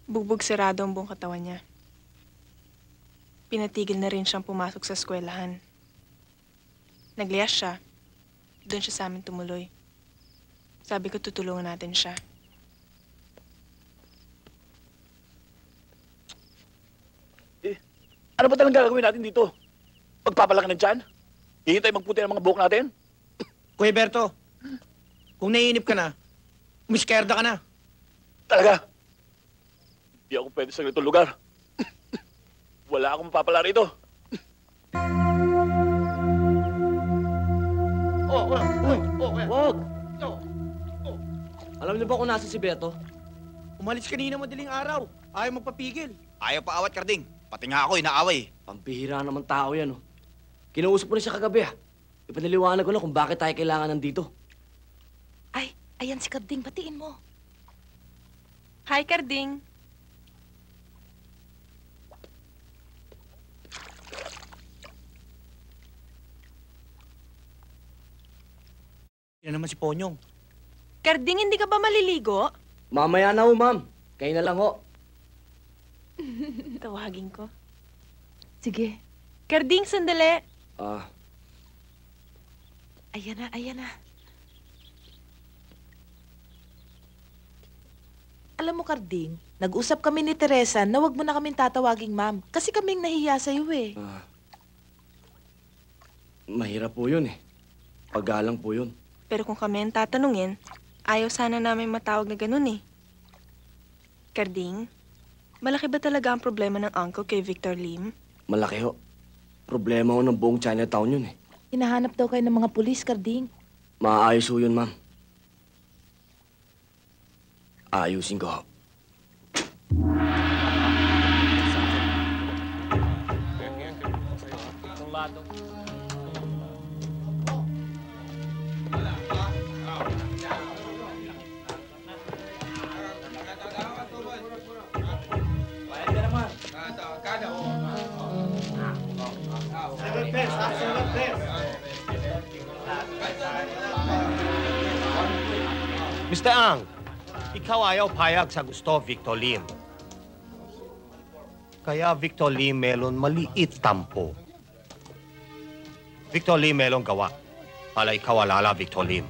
Bugbog sarado ang buong katawan niya. Pinatigil na rin siyang pumasok sa eskwelahan. Nagliyas siya. Doon siya sa amin tumuloy. Sabi ko tutulungan natin siya. Ano ba talagang gagawin natin dito? Magpapalaki ng tiyan? Hihintay magputi ang mga buhok natin? Kuya Berto, kung naiinip ka na, umiskerda ka na. Talaga? Hindi ako pwede sa ganitong lugar. Wala akong mapapala rito. Wag! Alam niyo ba kung nasa si Beto? Umalis kanina madaling araw. Ayaw magpapigil. Ayaw pa awat, Karding. Pati nga ako, inaaway. Pambihira naman tao yan, oh. Kinausap ko na siya kagabi, ha. Ipaniliwanag ko na kung bakit tayo kailangan nandito. Ay, ayan si Karding. Batiin mo. Hi, Karding. Yan naman si Ponyong. Karding, hindi ka ba maliligo? Mamaya na ho, ma'am. Kayo na lang ho. Tawagin ko. Sige. Karding, sandali. Ayan na, ayan na. Alam mo, Karding, nag-usap kami ni Teresa na wag mo na kaming tatawaging ma'am. Kasi kaming nahihiya sa'yo, eh. Mahirap po yun, eh. Paggalang po yun. Pero kung kami ang tatanungin, ayaw sana namin matawag na ganun, eh. Karding, malaki ba talaga ang problema ng uncle kay Victor Lim? Malaki ho. Problema ho ng buong Chinatown yun, eh. Hinahanap daw kayo ng mga pulis, Karding. Maayos ho yun, ma'am. Ayusin ko ho. Mr. Ang, ikaw ayaw payag sa gusto Victor Lim. Kaya Victor Lim melon maliit tampo. Victor Lim melon gawa. Pala ikaw alala Victor Lim.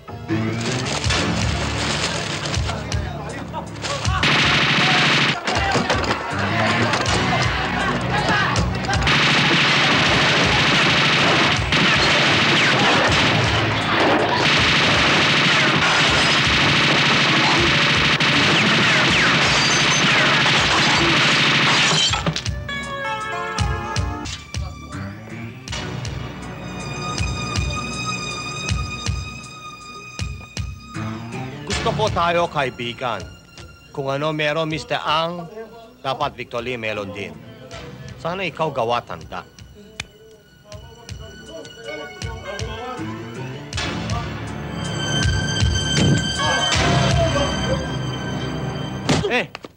Gusto ko tayo kaibigan. Kung ano meron, Mr. Ang, Dapat, Victor Lee, meron din. Sana ikaw gawa tanda.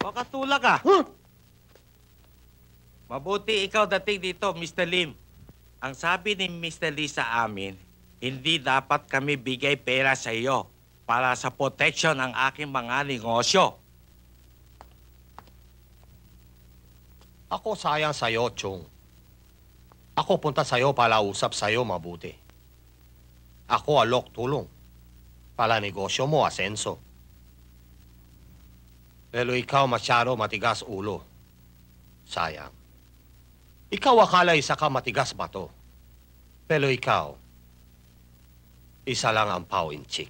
Pakatulak ka. Mabuti ikaw dating dito, Mr. Lim. Ang sabi ni Mr. Lee sa amin, hindi dapat kami bigay pera sa iyo para sa protection ng aking mga negosyo. Ako sayang sa'yo, Chung. Ako punta sa'yo para usap sa'yo mabuti. Ako alok tulong para negosyo mo asenso. Pero ikaw masyado matigas ulo. Sayang. Ikaw akala isa ka matigas bato. Pero ikaw, isa lang ang pau in chick.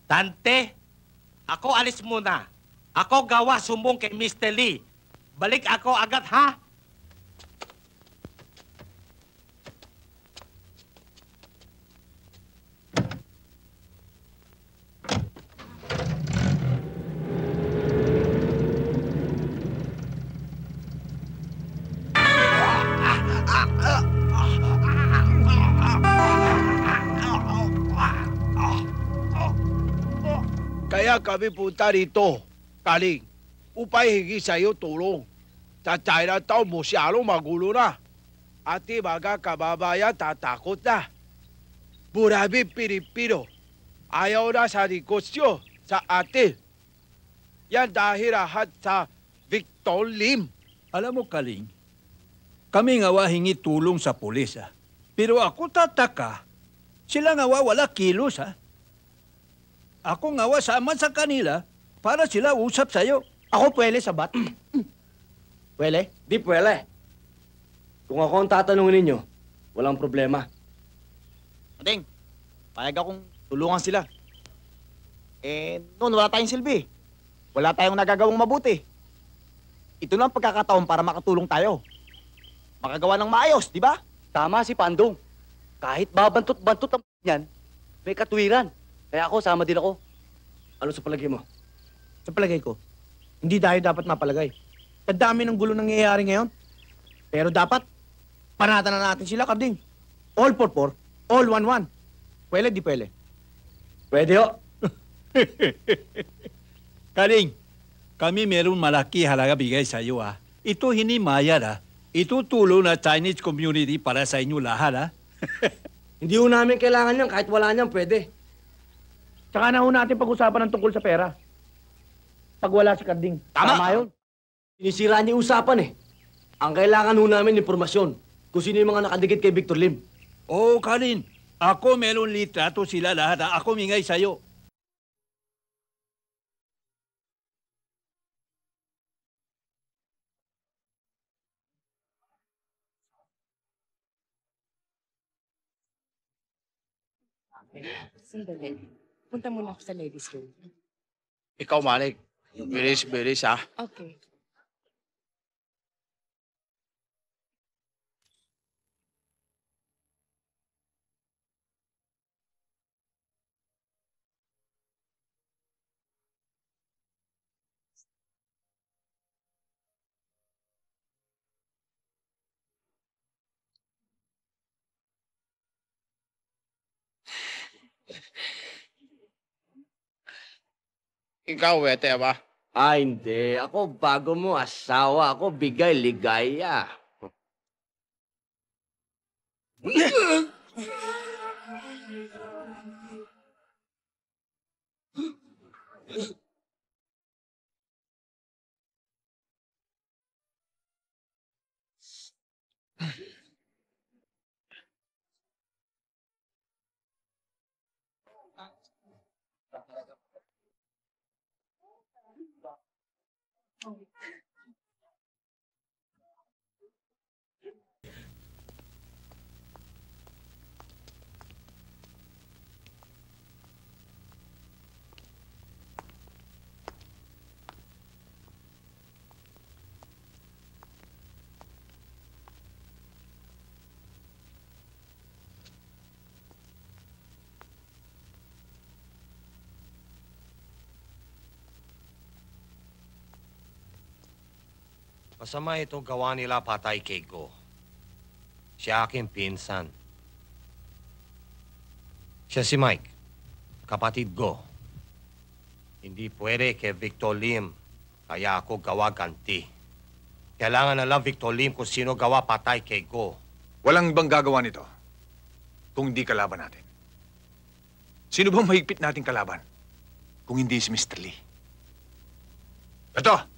Dante, ako alis muna. Ako gawa sumbong kay Mr. Lee. Balik ako agad, ha? Kaya kami punta rito, Kaling, upay hingi sa'yo tulong. Sa Chinatown, masyadong magulo na. Ati mga kababayan tatakot na. Maraming Pilipino ayaw na sa negosyo sa atin. Yan dahil lahat sa Victor Lim. Alam mo, Kaling, kami nga hingi tulong sa pulis, ha? Pero ako tataka, sila nga wala kilos, ha? Ako nga sama sa kanila para sila usap sa'yo. Ako pwede sabat? Pwede? Di pwede. Kung ako ang tatanungin ninyo, walang problema. Ading, payag akong tulungan sila. Noon wala tayong silbi. Wala tayong nagagawang mabuti. Ito lang pagkakataon para makatulong tayo. Makagawa ng maayos, di ba? Tama si Pandong. Kahit babantot-bantot ang yan, may katwiran. Kaya ako, sama din ako. Ano sa palagay mo? Sa palagay ko, hindi tayo dapat mapalagay. Ang dami ng gulo nangyayari ngayon. Pero dapat, panatan na natin sila, Karding. All for four, all one. Pwede, di pwede. Pwede, ho. Kaling, kami meron malaki halaga bigay sa iyo, ha? Ito hindi mayad, ha? Ito tulong na Chinese community para sa inyo lahat, ha? Hindi ho namin kailangan yan. Kahit wala niyan, pwede. Tsaka na ho natin pag-usapan ng tungkol sa pera. Pag wala si Karding. Tama yun. Sinisira niya yung usapan, eh. Ang kailangan ho namin impormasyon kung sino yung mga nakadikit kay Victor Lim. Oo, Kalin. Ako meron litrato sila lahat, ha? Ako mingay sa'yo. Sandali. Punta muna ako sa ladies room. Ikaw, Malik. Bilis, ha? Okay. Ikaw, wete ba? Hindi. Ako, bago mo asawa, ako bigay ligaya. Masama ito gawa nila patay kay Go. Siya aking pinsan. Siya si Mike, kapatid Go. Hindi pwede kay Victor Lim, kaya ako gawa ganti. Kailangan na lang Victor Lim kung sino gawa patay kay Go. Walang ibang gagawa nito kung hindi kalaban natin. Sino bang mahigpit nating kalaban kung hindi si Mr. Lee? Ito!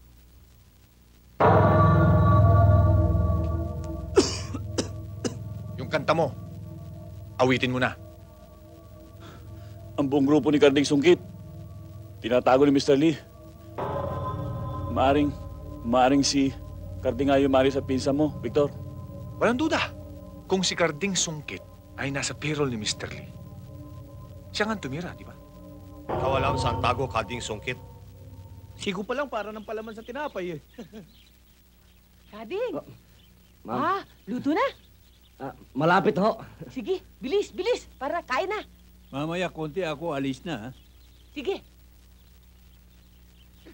Yung kanta mo, awitin mo na. Ang buong grupo ni Karding Sungkit, tinatago ni Mr. Lee. Maaring si Karding nga yumari sa pinsa mo, Victor. Walang duda. Kung si Karding Sungkit ay nasa payroll ni Mr. Lee, siya nga tumira, di ba? Ikaw alam saan tago Karding Sungkit? Sigo pa lang para ng palaman sa tinapay eh. Kading! Ma'am. Luto na. Malapit ho. Sige, bilis, bilis, para kain na. Mamaya konti ako alis na. Sige.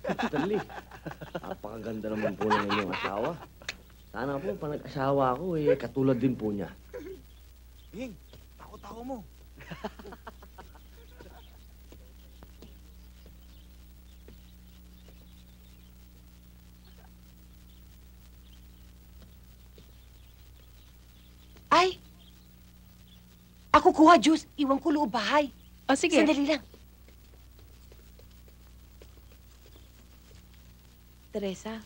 Mr. Lee, napakaganda naman po ng inyong asawa. Sana po, pag nag-asawa ako, katulad din po niya. Bing, tako-tako mo. Ay! Ako kuha juice. Iwan ko loob bahay. O, sige. Sandali lang. Teresa,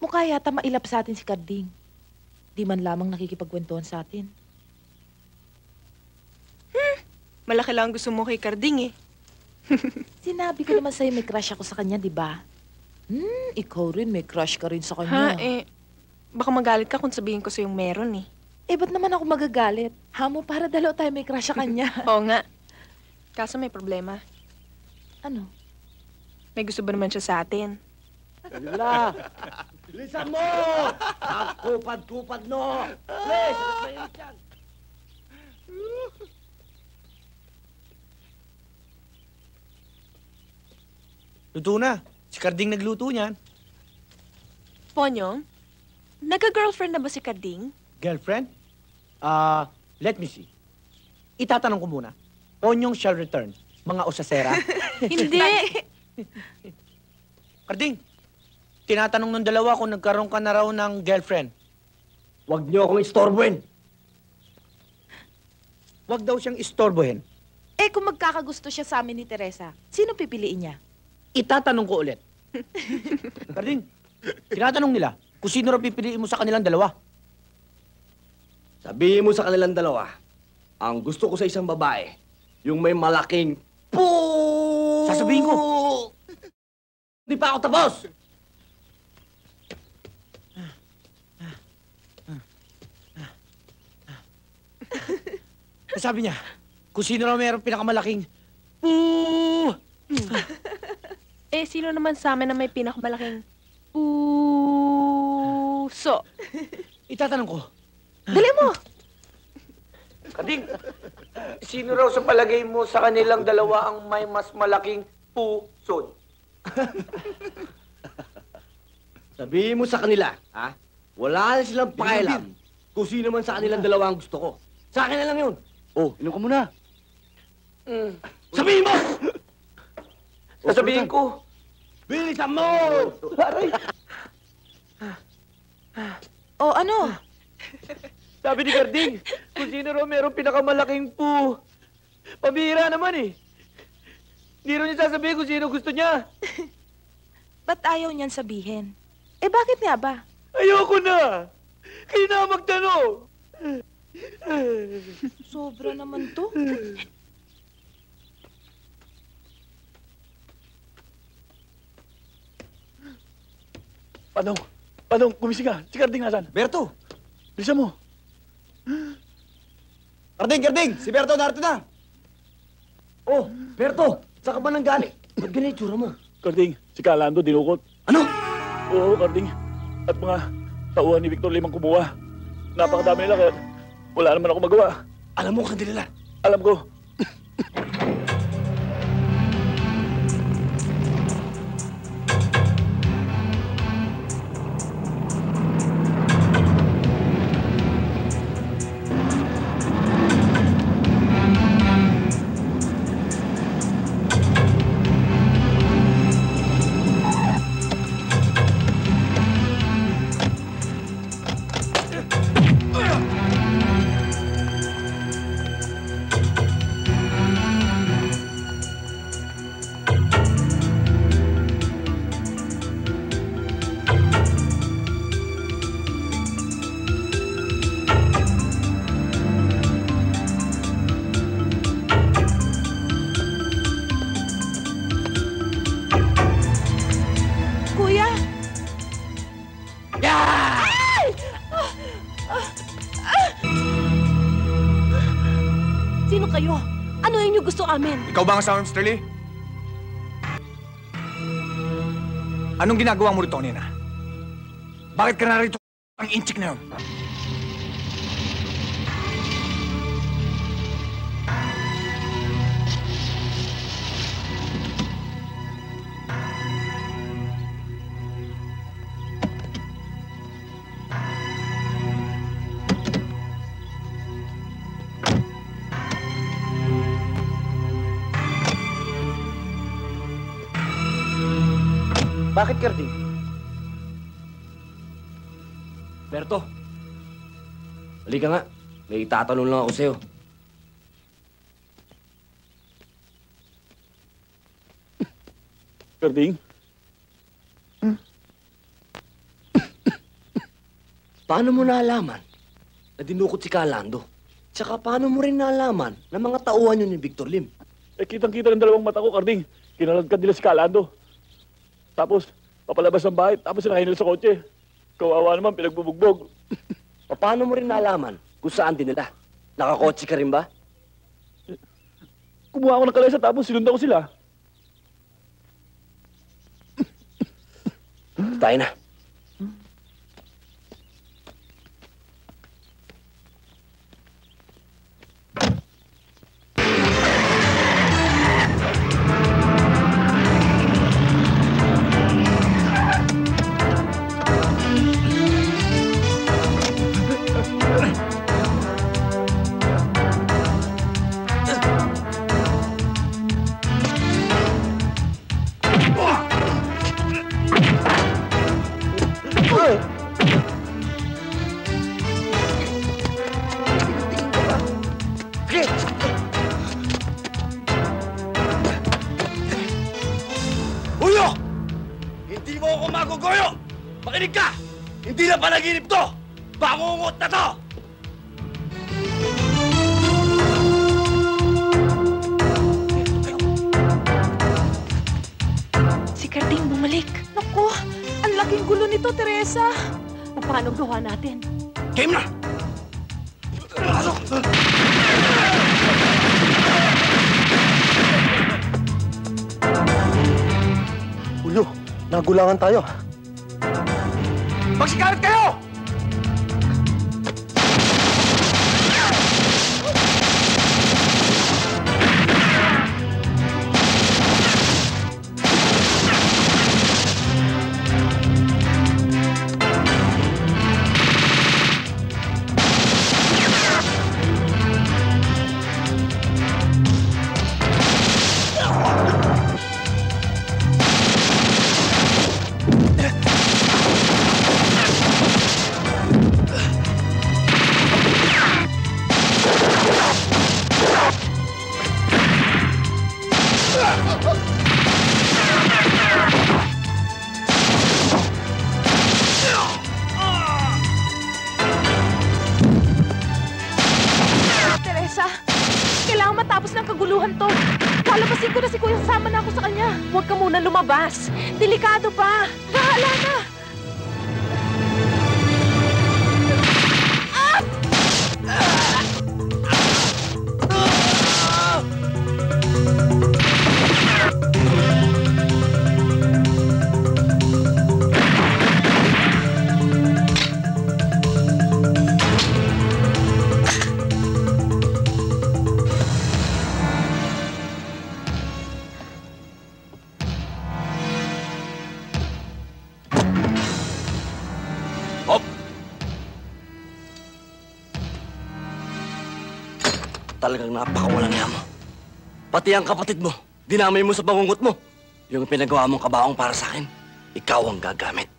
mukha yata mailap sa atin si Karding. Di man lamang nakikipagkwentuhan sa atin. Malaki lang gusto mo kay Karding eh. Sinabi ko naman sa'yo may crush ako sa kanya, di ba? Ikaw rin, may crush ka rin sa kanya. Baka magalit ka kung sabihin ko sa'yong meron eh. Ba't naman ako magagalit? Hamo, para dalaw tayo may crush sa kanya. Oo nga. Kaso may problema. Ano? May gusto ba naman siya sa atin? Wala! Bilisan mo! Ang kupad-kupad no! Please! Mainit yan! Luto na. Si Karding nagluto niyan. Ponyong, nagka-girlfriend na ba si Karding? Girlfriend? Let me see. Itatanong ko muna. Onyong shall return. Mga osasera? Hindi! Karding, tinatanong ng dalawa kung nagkaroon ka na raw ng girlfriend. Huwag niyo akong istorbohin. Huwag daw siyang istorbohin. Kung magkakagusto siya sa amin ni Teresa, sino pipiliin niya? Itatanong ko ulit. Karding, tinatanong nila kung sino raw pipiliin mo sa kanilang dalawa. Sabihin mo sa kanilang dalawa, ang gusto ko sa isang babae, yung may malaking Sasabihin ko. Hindi pa ako tapos! Sabi niya, kung sino raw mayroong pinakamalaking Sino naman sa amin na may pinakamalaking puso? Itatanong ko. Dali mo! Karding, sino raw sa palagay mo sa kanilang dalawa ang may mas malaking puso? Sabihin mo sa kanila, ha? Wala na silang pakialam kung sino man sa kanilang dalawa ang gusto ko. Sa akin na lang yun. Inom ka muna. Sabihin mo! Sasabihin ko. Bilisan mo! Aray! Ano? Sabi ni Karding, kung sino raw mayroong pinakamalaking pabihira naman eh. Hindi raw niya sasabihin kung sino gusto niya. Ba't ayaw niyan sabihin? Bakit nga ba? Ayoko na! Kayo na magtanong! Sobra naman to. Padong, gumising ka. Si Karding nasan? Berto! Bilisan mo. Karding! Si Berto narito na! Berto! Saan ka ba nanggaling? Ba't ganyan itsura mo? Karding, si Kalando dinukot. Ano? Oo, Karding. At mga tauhan ni Victor Limang kumuha. Napakadami nila kaya wala naman ako magawa. Alam mo kung nila? Alam ko. Sino kayo? Ano yung gusto amin? Ikaw ba ang asawa ni Mr. Lee? Anong ginagawa mo rito, Nina? Bakit ka narito ang inchik na yun? Bakit, Carding? Berto, halika nga. May itatanong lang ako sa'yo. Carding? Paano mo naalaman na dinukot si Calando? Tsaka paano mo rin naalaman na mga tauhan yun ni Victor Lim? Eh, kitang-kita ng dalawang mata ko, Carding. Kinaladkad nila si Calando. Tapos, papalabas ng bahay, tapos sinahin nila sa kotse. Kawawa naman, pinagbubugbog. Paano mo rin nalaman kung saan din nila? Nakakotse ka rin ba? Kumuha ako ng kalesa, tapos sinundan ko sila. Tayo na. Uyo! Hindi mo ako maguguyo! Makinig ka! Hindi na panaginip to! Bangungot na to! Si Carding bumalik. Naku, ang laking gulo nito, Teresa. Paano gawa natin? Game na! Julio, nagulangan tayo. Magsikalat kayo! Teresa, kailangan matapos ng kaguluhan to. Lalabasin ko na si Kuya, sama na ako sa kanya. Huwag ka muna lumabas. Delikado pa. Bahala na. Talagang napakawalang niya mo. Pati ang kapatid mo, dinamay mo sa bangungot mo. Yung pinagawa mong kabaong para sa akin, ikaw ang gagamit.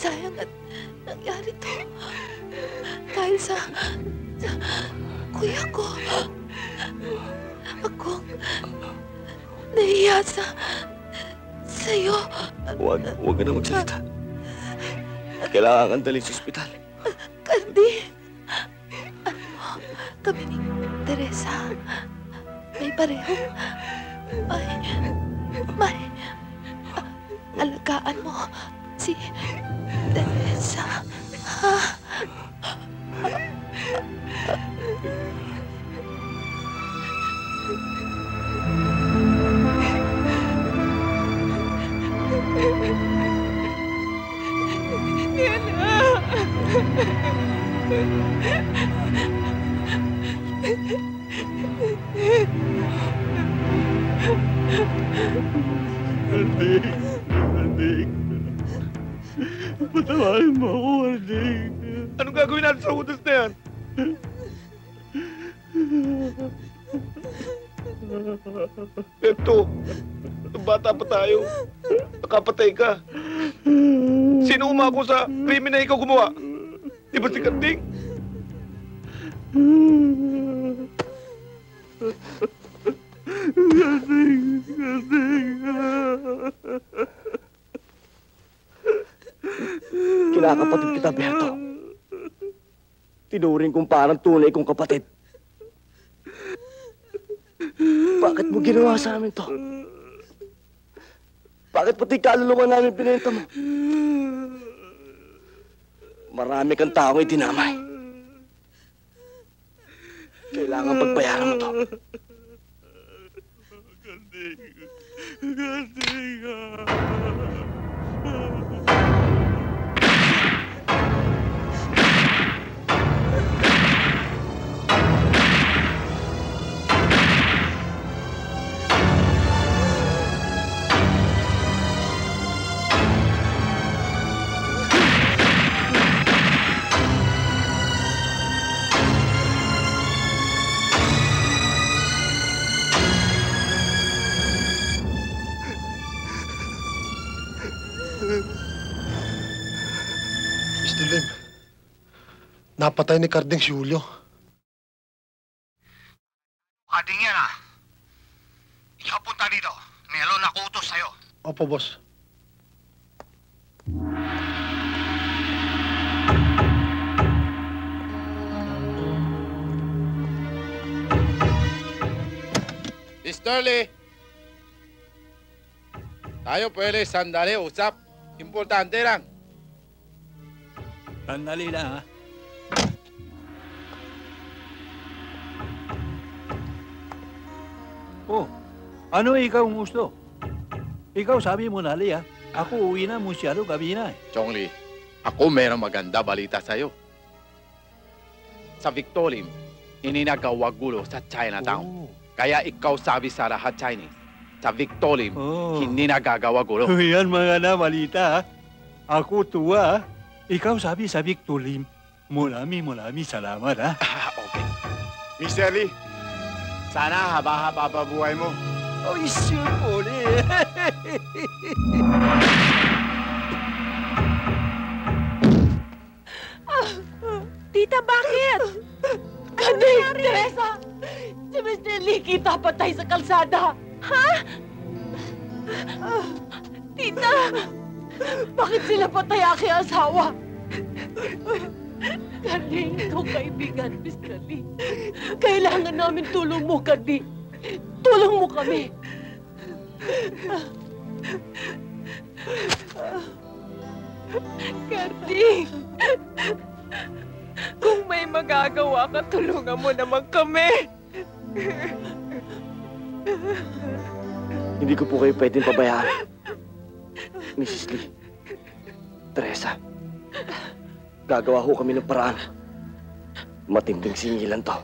Sayang at nangyari to. Dahil sa kuya ko. Akong nahiya sa'yo. Huwag ka na magsalita. Kailangan kang dalhin sa ospital. Kandi, kami ni Teresa, may pareho. May alagaan mo si Teresa. Ha? Ardig. Patawarin mo ako, Ardig. Anong gagawin natin sa utos na yan? Ito, bata pa tayo. Nakapatay ka. Sino umako sa krimen na ikaw gumawa? Di ba si Kanding? Kinakapatid kita, Berto. Tinuring kong parang tunay kong kapatid. Bakit mo ginawa sa amin to? Bakit pati kaluluwa namin binenta mo? Marami kang taong idinamay. Kailangan pagbayaran mo to. Mr. Lim, napatay ni Carding si Julio. Carding yan ah. Ikaw punta dito. Meron ako utos sa'yo. Opo, boss. Mr. Lee, tayo pwede sandali usap. Importante lang. Sandali lang, ha? Oh, ano ikaw ang gusto? Ikaw sabi mo na, Lee, ha? Ako uwi na, musyado gabi na, eh. Chongli, ako merong maganda balita sa'yo. Sa Victorim, ininagawa gulo sa Chinatown. Kaya ikaw sabi sa lahat Chinese, sa Victorim, hindi nagagawa gulo. Yan mga na balita, ha? Ako tuwa, ha? Ikaw sabi sa Victorim, mulami salamat, ha? Okay. Mr. Lee, sana haba-haba pa buhay mo. Ay, sipuli. Tita, bakit? Kading, Teresa! Si Mr. Lee kita patay sa kalsada. Ha? Tita! Bakit sila patay aking asawa? Kading, ikaw kaibigan, Mr. Lee. Kailangan namin tulong mo, Kading. Tulong mo kami. Kading! Kung may magagawa ka, tulungan mo naman kami. Hindi ko po kayo pwedeng pabayaan. Mrs. Lee, Teresa, gagawa ho kami ng paraan. Matinding singilan to.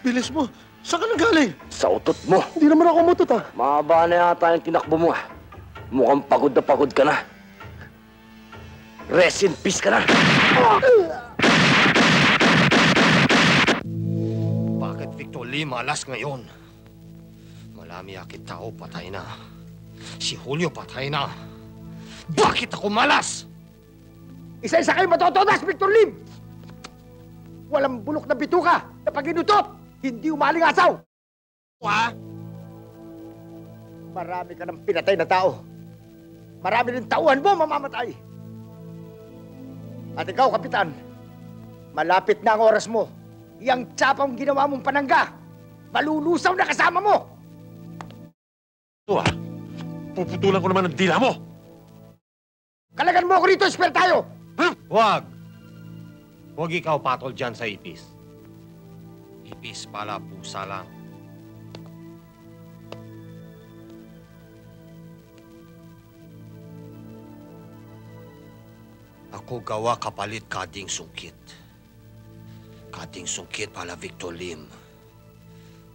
Bilis mo. Saan ka nanggaling? Sa utot mo. Hindi naman ako umutot, ah. Mahaba na yata yung tinakbo mo, ah. Mukhang pagod na pagod ka na. Rest in peace ka na. Bakit Victor Lee malas ngayon? Marami akit tao patay na. Si Julio patay na. Bakit ako malas? Isa-isa kayo matotodas, Victor Lim! Walang bulok na bituka na pag inutot, hindi umaling asaw! Ha? Marami ka ng pinatay na tao. Marami rin tauhan mo mamamatay. At ikaw, Kapitan, malapit na ang oras mo. Iyang tsapang ginawa mong panangga, malulusaw na kasama mo! Ito ah, puputulan ko naman ang dila mo! Kalagan mo ako rito, esper tayo! Huwag! Huwag ikaw patol dyan sa ipis. Ipis pala pusa lang. Ako gawa kapalit kading sungkit. Kading sungkit pala Victor Lim.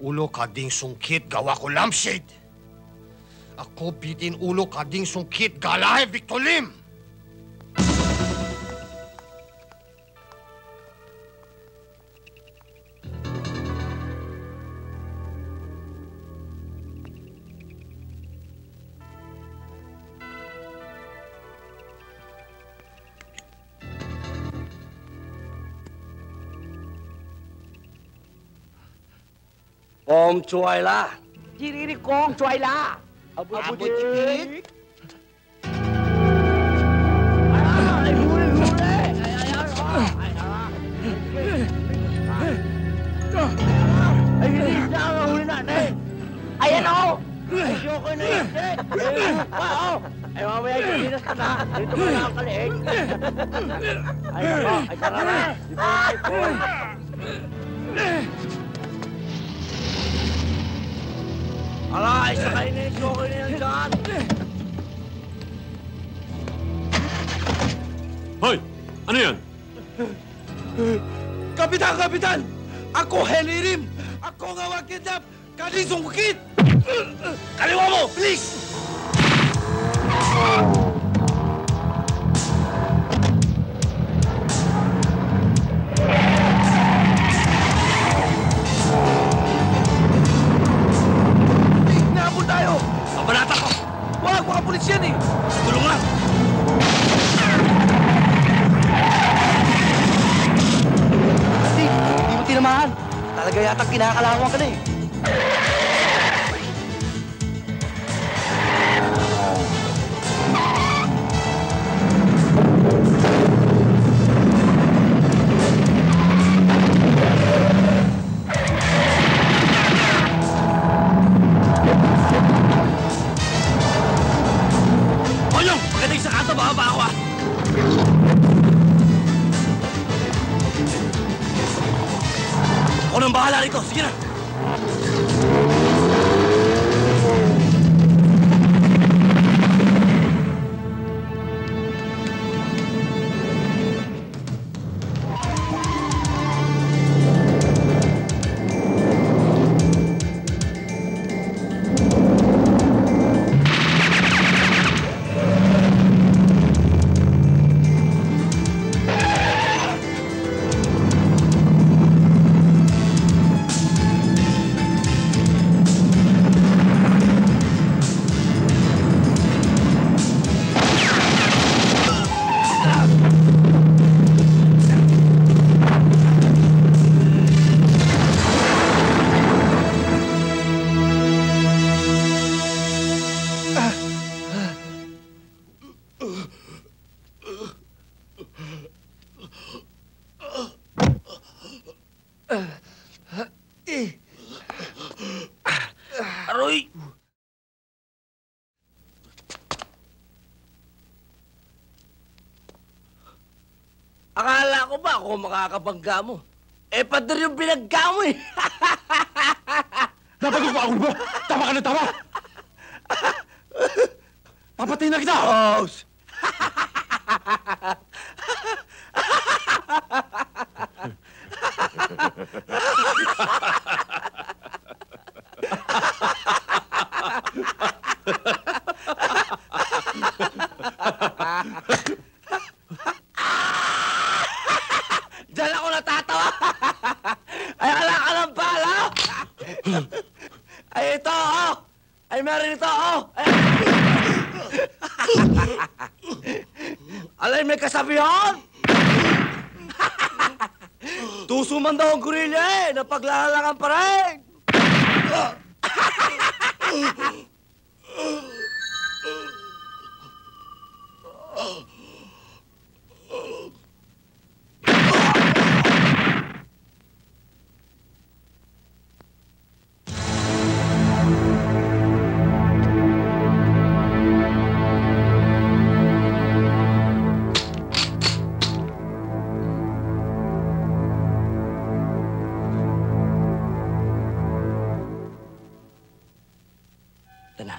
Ulo kading sungkit gawa ko lampshade. Ako bitin ulo kading sungkit galahe Victor Lim. Om Chuayla. Jiriri kong Chuayla. Abujik. Ay, hindi na ang huli natin. Ayan o! Ay, siyoko na yun. Oo! Ay, mamaya yung dinas ka na. Dito ka na ang kaliig. Ay, ako. Ay, tara na. Dito yung Ala, isa kayo na yung siyoko na yan dyan. Hoy! Ano yan? Kapitan! Kapitan! Ako, Helirim! Ako nga wakidap! Kading sungkit! Kaliwa mo, please! yan eh! Tulong lang! Hindi mo tinamaan. Talaga yata kinakalawang ka na eh. Oyong! Pagdating sa kanto, baka ako ah! Ako nang bahala rito. Sige na! Aroy! Akala ko ba ako makakabangga mo? Eh, pader yung binagga mo eh! Napagod pa ako ba? Tama ka na tama! Papatay na kita! Oh! Diyan ako natatawa! Ay, ala ka ng bala! Ay, ito, oh! Ay, meron ito, oh! Ay, alay, may kasabihan! Tuso man daw ang gorilla eh! Napaglalalangan pa rin! Tana.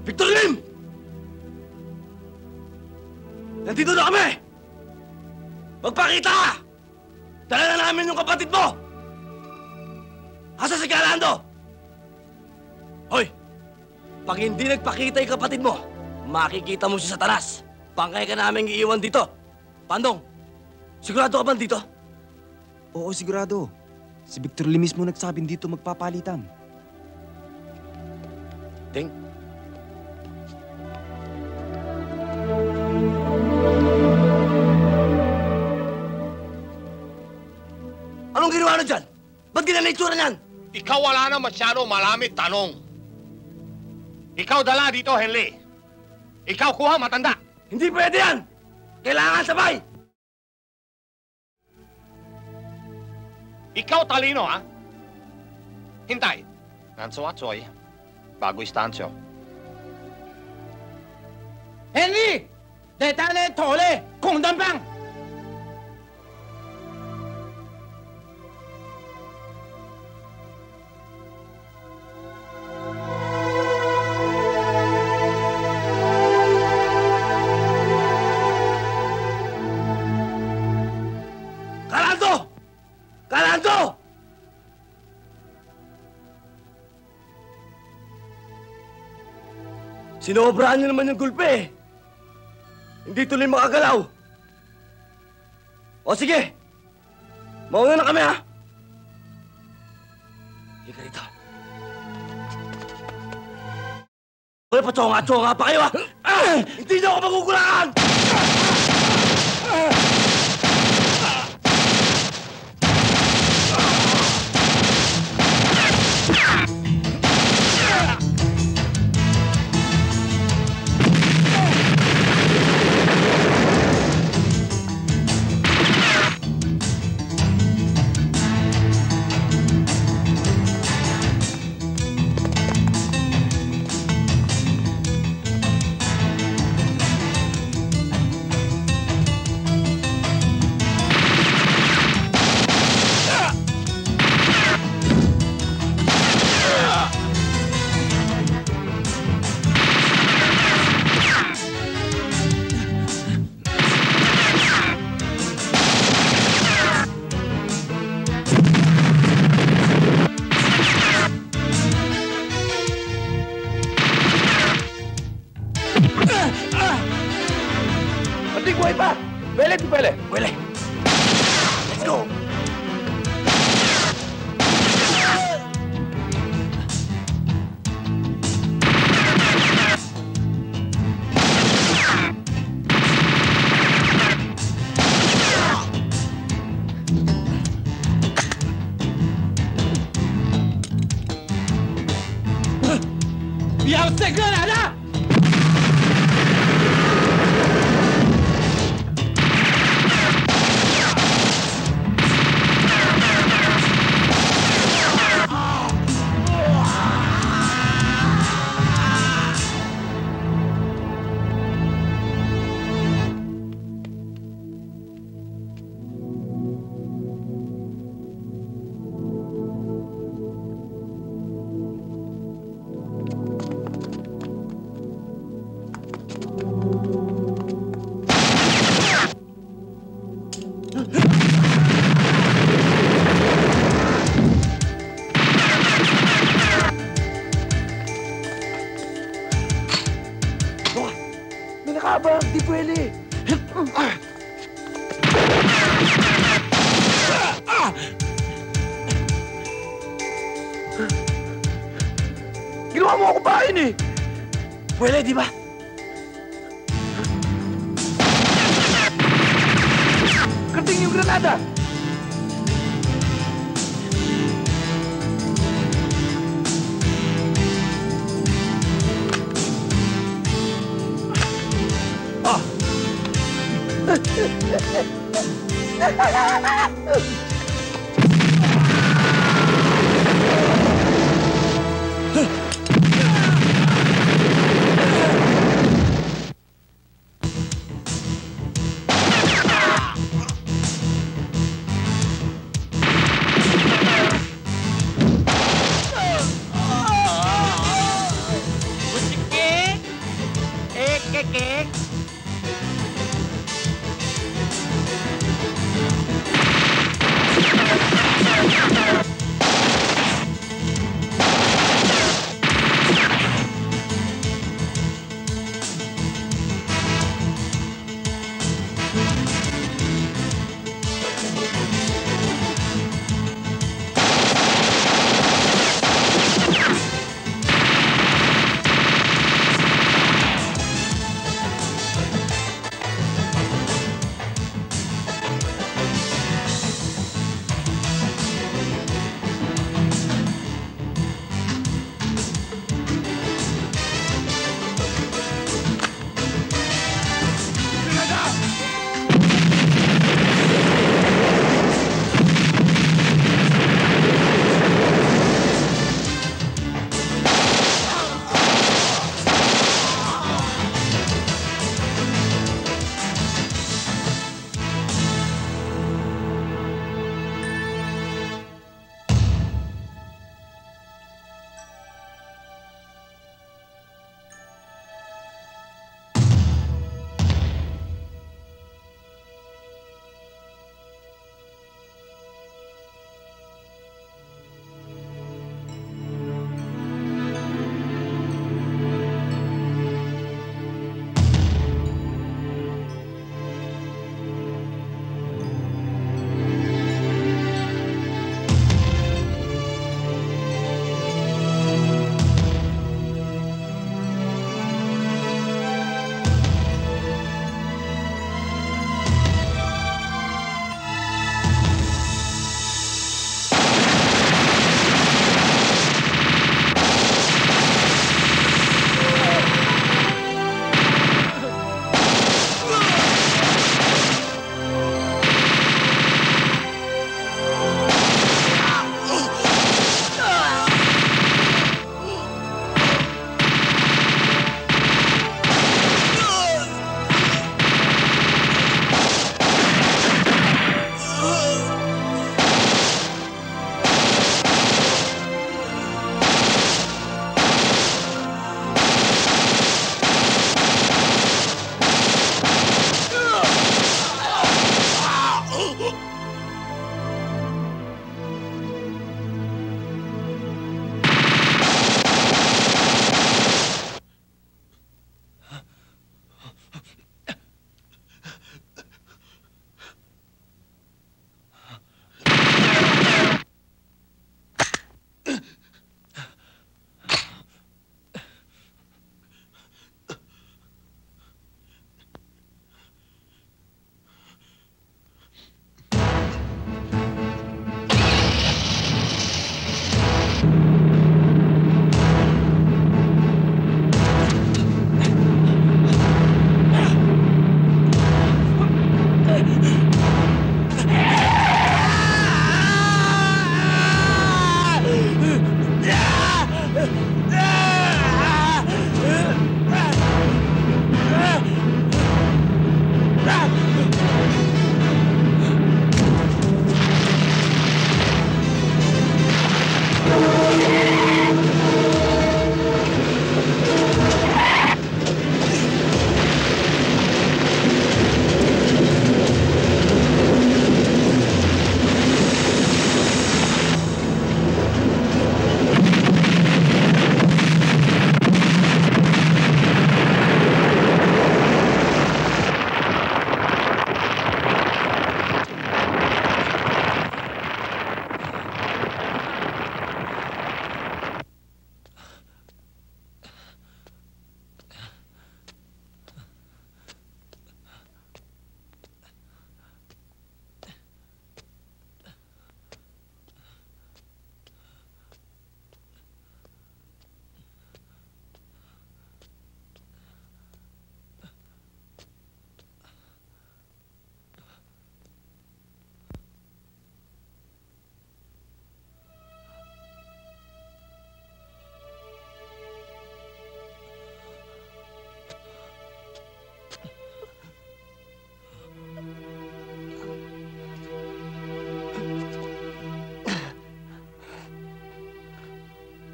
Victor Lim! Nandito na kami! Magpakita ka! Dala na namin yung kapatid mo! Asa si Calando? Hoy! Pag hindi nagpakita yung kapatid mo, makikita mo si Satanas. Bangkay ka namin iiwan dito. Pandong, sigurado ka ba dito? Oo, sigurado. Si Victor Lim mismo nagsabing dito magpapalitan. Ding? Anong ginawa na dyan? Ba't ganyan na itsura niyan? Ikaw wala na masyado malamit tanong. Ikaw dala dito, Henley. Ikaw kuha matanda. Hindi pwede yan! Kailangan sabay! Ikaw talino, ha? Hintay. Nanso at soy. Bago istansyo. Henry! Detane tole! Kung dampang! Kalando! Kalando! Sinobrahan niyo naman yung gulpe eh. Hindi tuloy makagalaw. O sige, mauna na kami ha. Hindi ka rito. Uy, patsonga-tsonga pa kayo ha. Hindi niyo ako magugulangan! Anting buhay pa! Pwede, pwede! Pwede! Let's go! Biar segera ada! Nakabang, di pwede. Ginawa mo ako bahin eh. Pwede, di ba? Kating yung granada.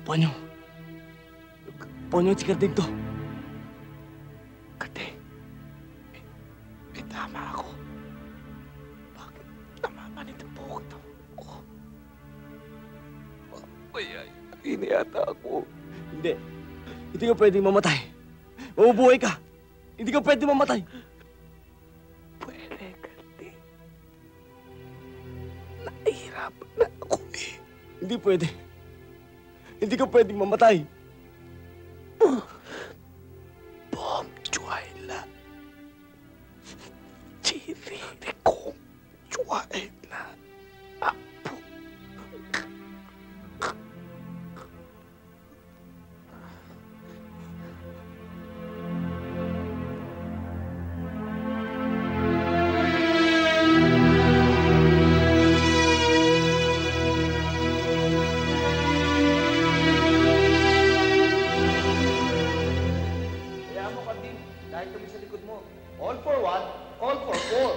Ponyo si Karding to. May tama ako. Bakit namamanit ang buhok ito? Hindi yata ako. Hindi. Hindi ka pwedeng mamatay. Mabubuhay ka. Hindi ka pwedeng mamatay. Pwede, Karding. Nahihirapan na ako eh. Hindi pwede. Hindi ka pwedeng mamatay. Bom Chuayla. Chiri ko Chuayla. Apo. Kaya mo, Karding, dahil kami sa likod mo. All for one, all for four.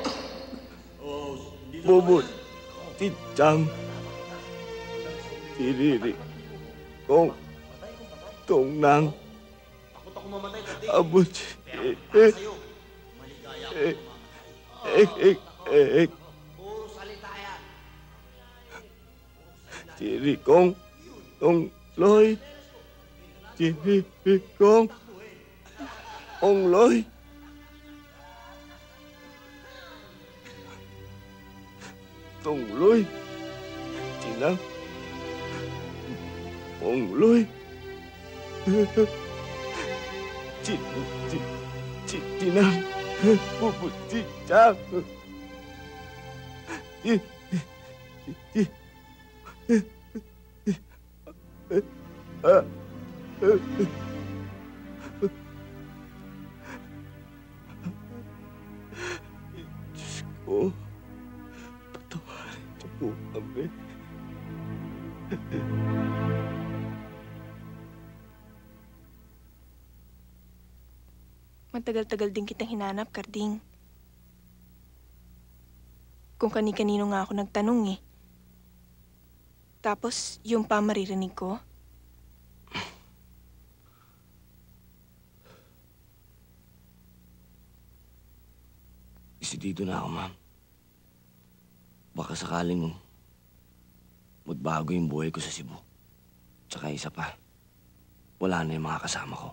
Bubut. Tichang. Tiriri. Kong. Tongnang. Abot. Tiri kong. Tong loy. Tiri kong. Ong loy. Tong loy. Tinang. Ong loy. Tinang. Bubut cicang. Diyos ko, patawarin niyo po kami. Matagal-tagal din kitang hinanap, Karding. Kung kani-kanino nga ako nagtanong eh. Tapos, yung pa maririnig ko. Dito na ako, ma'am. Baka sakaling magbago yung buhay ko sa Cebu. Tsaka isa pa, wala na yung mga kasama ko.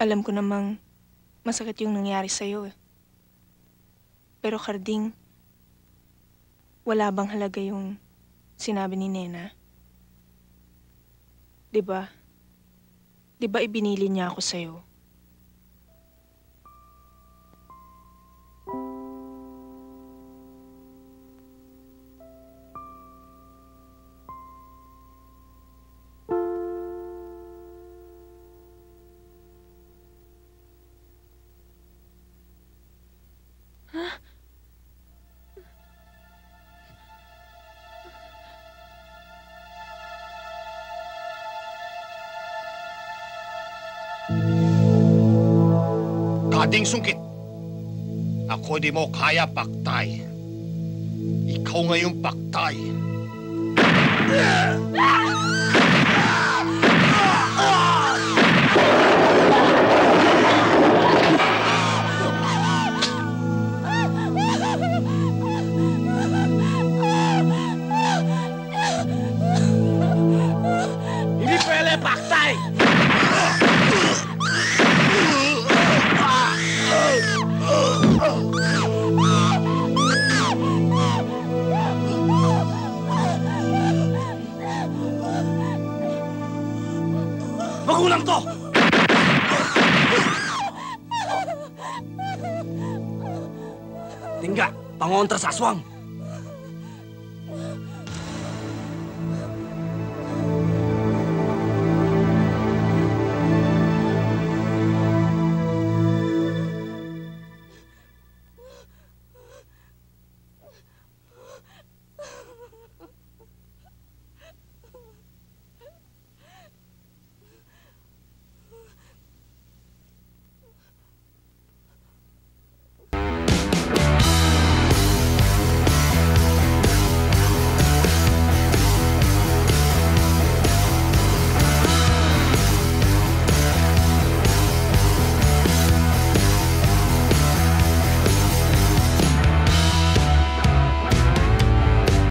Alam ko namang masakit yung nangyari sa'yo eh. Pero Karding, wala bang halaga yung sinabi ni Nena? Diba? Diba ibinili niya ako sa'yo? Kading sungkit. Ako di mo kaya paktay. Ikaw ngayong paktay. Hindi pwede paktay! Magulang to! Tingga, pangontra sa aswang.